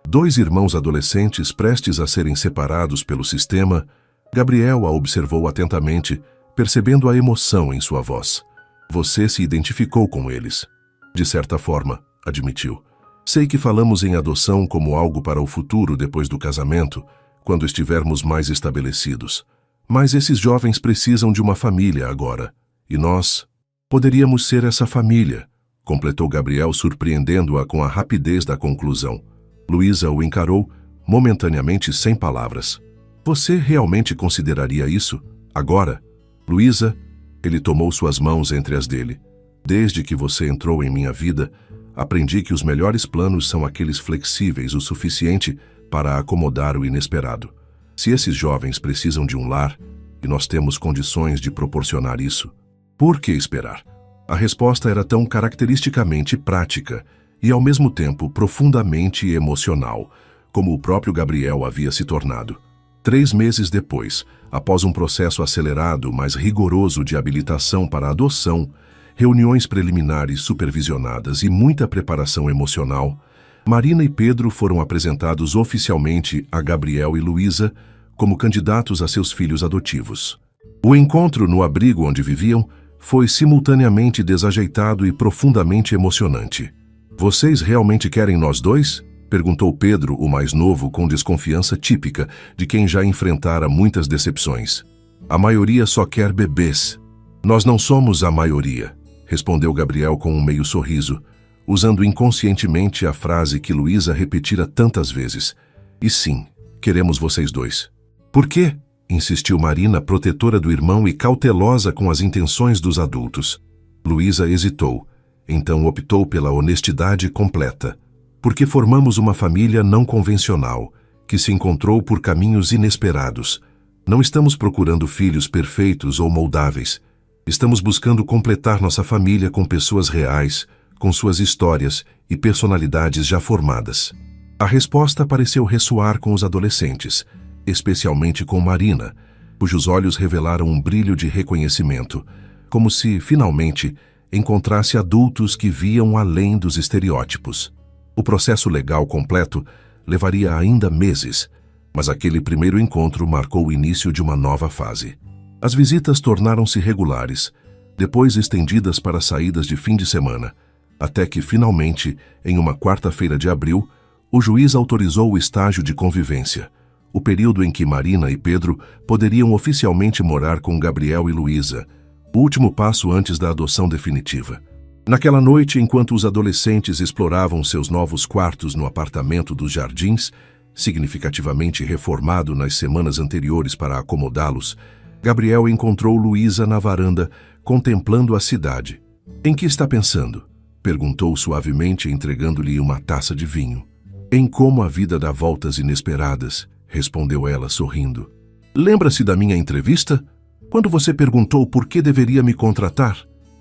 2 irmãos adolescentes prestes a serem separados pelo sistema. Gabriel a observou atentamente, percebendo a emoção em sua voz. Você se identificou com eles. De certa forma, admitiu. Sei que falamos em adoção como algo para o futuro depois do casamento, quando estivermos mais estabelecidos. Mas esses jovens precisam de uma família agora. E nós poderíamos ser essa família, completou Gabriel, surpreendendo-a com a rapidez da conclusão. Luísa o encarou, momentaneamente sem palavras. Você realmente consideraria isso? Agora? Luísa, ele tomou suas mãos entre as dele. Desde que você entrou em minha vida, aprendi que os melhores planos são aqueles flexíveis o suficiente para acomodar o inesperado. Se esses jovens precisam de um lar, e nós temos condições de proporcionar isso, por que esperar? A resposta era tão caracteristicamente prática e, ao mesmo tempo, profundamente emocional, como o próprio Gabriel havia se tornado. 3 meses depois, após um processo acelerado, mas rigoroso de habilitação para a adoção, reuniões preliminares supervisionadas e muita preparação emocional, Marina e Pedro foram apresentados oficialmente a Gabriel e Luísa como candidatos a seus filhos adotivos. O encontro no abrigo onde viviam foi simultaneamente desajeitado e profundamente emocionante. Vocês realmente querem nós dois? Perguntou Pedro, o mais novo, com desconfiança típica de quem já enfrentara muitas decepções. A maioria só quer bebês. Nós não somos a maioria, respondeu Gabriel com um meio sorriso, usando inconscientemente a frase que Luísa repetira tantas vezes. E sim, queremos vocês dois. Por quê? Insistiu Marina, protetora do irmão e cautelosa com as intenções dos adultos. Luísa hesitou, então optou pela honestidade completa. Porque formamos uma família não convencional, que se encontrou por caminhos inesperados. Não estamos procurando filhos perfeitos ou moldáveis. Estamos buscando completar nossa família com pessoas reais, com suas histórias e personalidades já formadas. A resposta pareceu ressoar com os adolescentes, especialmente com Marina, cujos olhos revelaram um brilho de reconhecimento, como se, finalmente, encontrasse adultos que viam além dos estereótipos. O processo legal completo levaria ainda meses, mas aquele primeiro encontro marcou o início de uma nova fase. As visitas tornaram-se regulares, depois estendidas para saídas de fim de semana, até que, finalmente, em uma quarta-feira de abril, o juiz autorizou o estágio de convivência, o período em que Marina e Pedro poderiam oficialmente morar com Gabriel e Luísa, o último passo antes da adoção definitiva. Naquela noite, enquanto os adolescentes exploravam seus novos quartos no apartamento dos Jardins, significativamente reformado nas semanas anteriores para acomodá-los, Gabriel encontrou Luísa na varanda, contemplando a cidade. "Em que está pensando?" perguntou suavemente, entregando-lhe uma taça de vinho. "Em como a vida dá voltas inesperadas", respondeu ela, sorrindo. "Lembra-se da minha entrevista? Quando você perguntou por que deveria me contratar?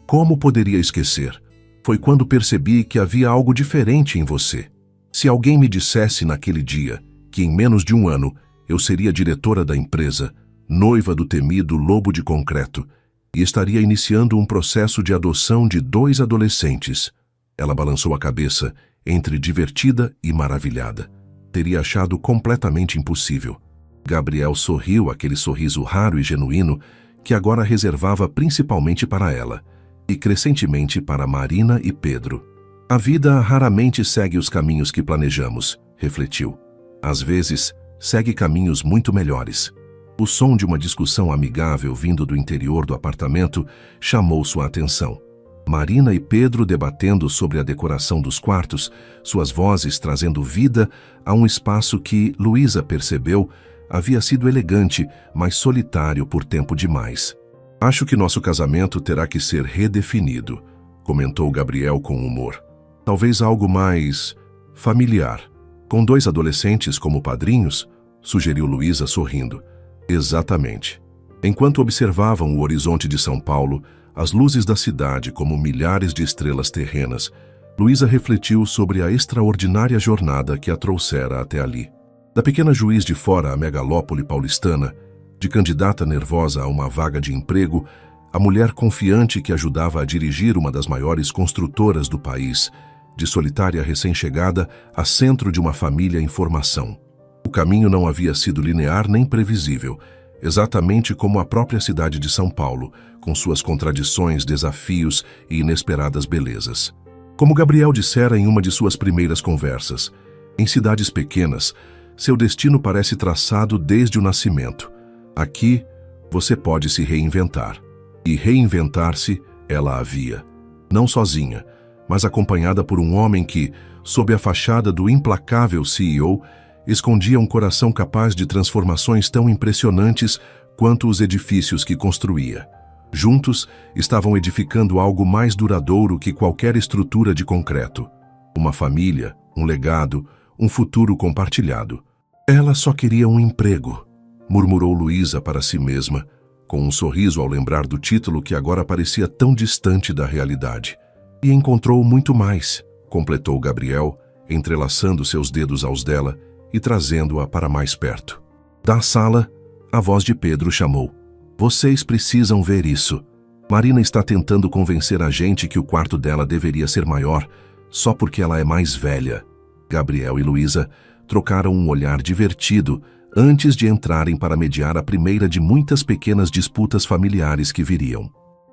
Como poderia esquecer? Foi quando percebi que havia algo diferente em você. Se alguém me dissesse naquele dia que em menos de um ano eu seria diretora da empresa, noiva do temido lobo de concreto, e estaria iniciando um processo de adoção de 2 adolescentes. Ela balançou a cabeça, entre divertida e maravilhada. Teria achado completamente impossível. Gabriel sorriu, aquele sorriso raro e genuíno que agora reservava principalmente para ela, e crescentemente para Marina e Pedro. "A vida raramente segue os caminhos que planejamos", refletiu. "Às vezes, segue caminhos muito melhores." O som de uma discussão amigável vindo do interior do apartamento chamou sua atenção. Marina e Pedro debatendo sobre a decoração dos quartos, suas vozes trazendo vida a um espaço que, Luísa percebeu, havia sido elegante, mas solitário por tempo demais. "Acho que nosso casamento terá que ser redefinido", comentou Gabriel com humor. "Talvez algo mais familiar. Com 2 adolescentes como padrinhos", sugeriu Luísa sorrindo. "Exatamente." Enquanto observavam o horizonte de São Paulo, as luzes da cidade como milhares de estrelas terrenas, Luísa refletiu sobre a extraordinária jornada que a trouxera até ali. Da pequena Juiz de Fora à megalópole paulistana, de candidata nervosa a uma vaga de emprego, a mulher confiante que ajudava a dirigir uma das maiores construtoras do país, de solitária recém-chegada a centro de uma família em formação. O caminho não havia sido linear nem previsível, exatamente como a própria cidade de São Paulo, com suas contradições, desafios e inesperadas belezas. Como Gabriel dissera em uma de suas primeiras conversas, em cidades pequenas, seu destino parece traçado desde o nascimento. Aqui, você pode se reinventar. E reinventar-se, ela havia. Não sozinha, mas acompanhada por um homem que, sob a fachada do implacável CEO, escondia um coração capaz de transformações tão impressionantes quanto os edifícios que construía. Juntos, estavam edificando algo mais duradouro que qualquer estrutura de concreto. Uma família, um legado, um futuro compartilhado. "Ela só queria um emprego", murmurou Luísa para si mesma, com um sorriso ao lembrar do título que agora parecia tão distante da realidade. "E encontrou muito mais", completou Gabriel, entrelaçando seus dedos aos dela e trazendo-a para mais perto. Da sala, a voz de Pedro chamou. "Vocês precisam ver isso. Marina está tentando convencer a gente que o quarto dela deveria ser maior, só porque ela é mais velha." Gabriel e Luísa trocaram um olhar divertido antes de entrarem para mediar a primeira de muitas pequenas disputas familiares que viriam.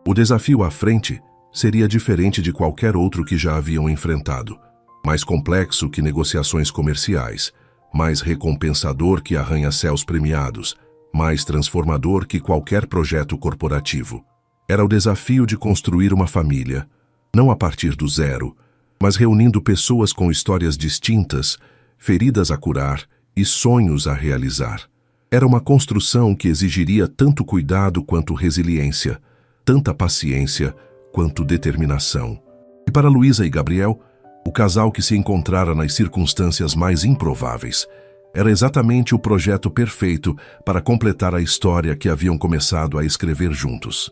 O desafio à frente seria diferente de qualquer outro que já haviam enfrentado. Mais complexo que negociações comerciais, mais recompensador que arranha-céus premiados, mais transformador que qualquer projeto corporativo. Era o desafio de construir uma família, não a partir do zero, mas reunindo pessoas com histórias distintas, feridas a curar e sonhos a realizar. Era uma construção que exigiria tanto cuidado quanto resiliência, tanta paciência quanto determinação. E para Luísa e Gabriel, o casal que se encontrara nas circunstâncias mais improváveis, era exatamente o projeto perfeito para completar a história que haviam começado a escrever juntos.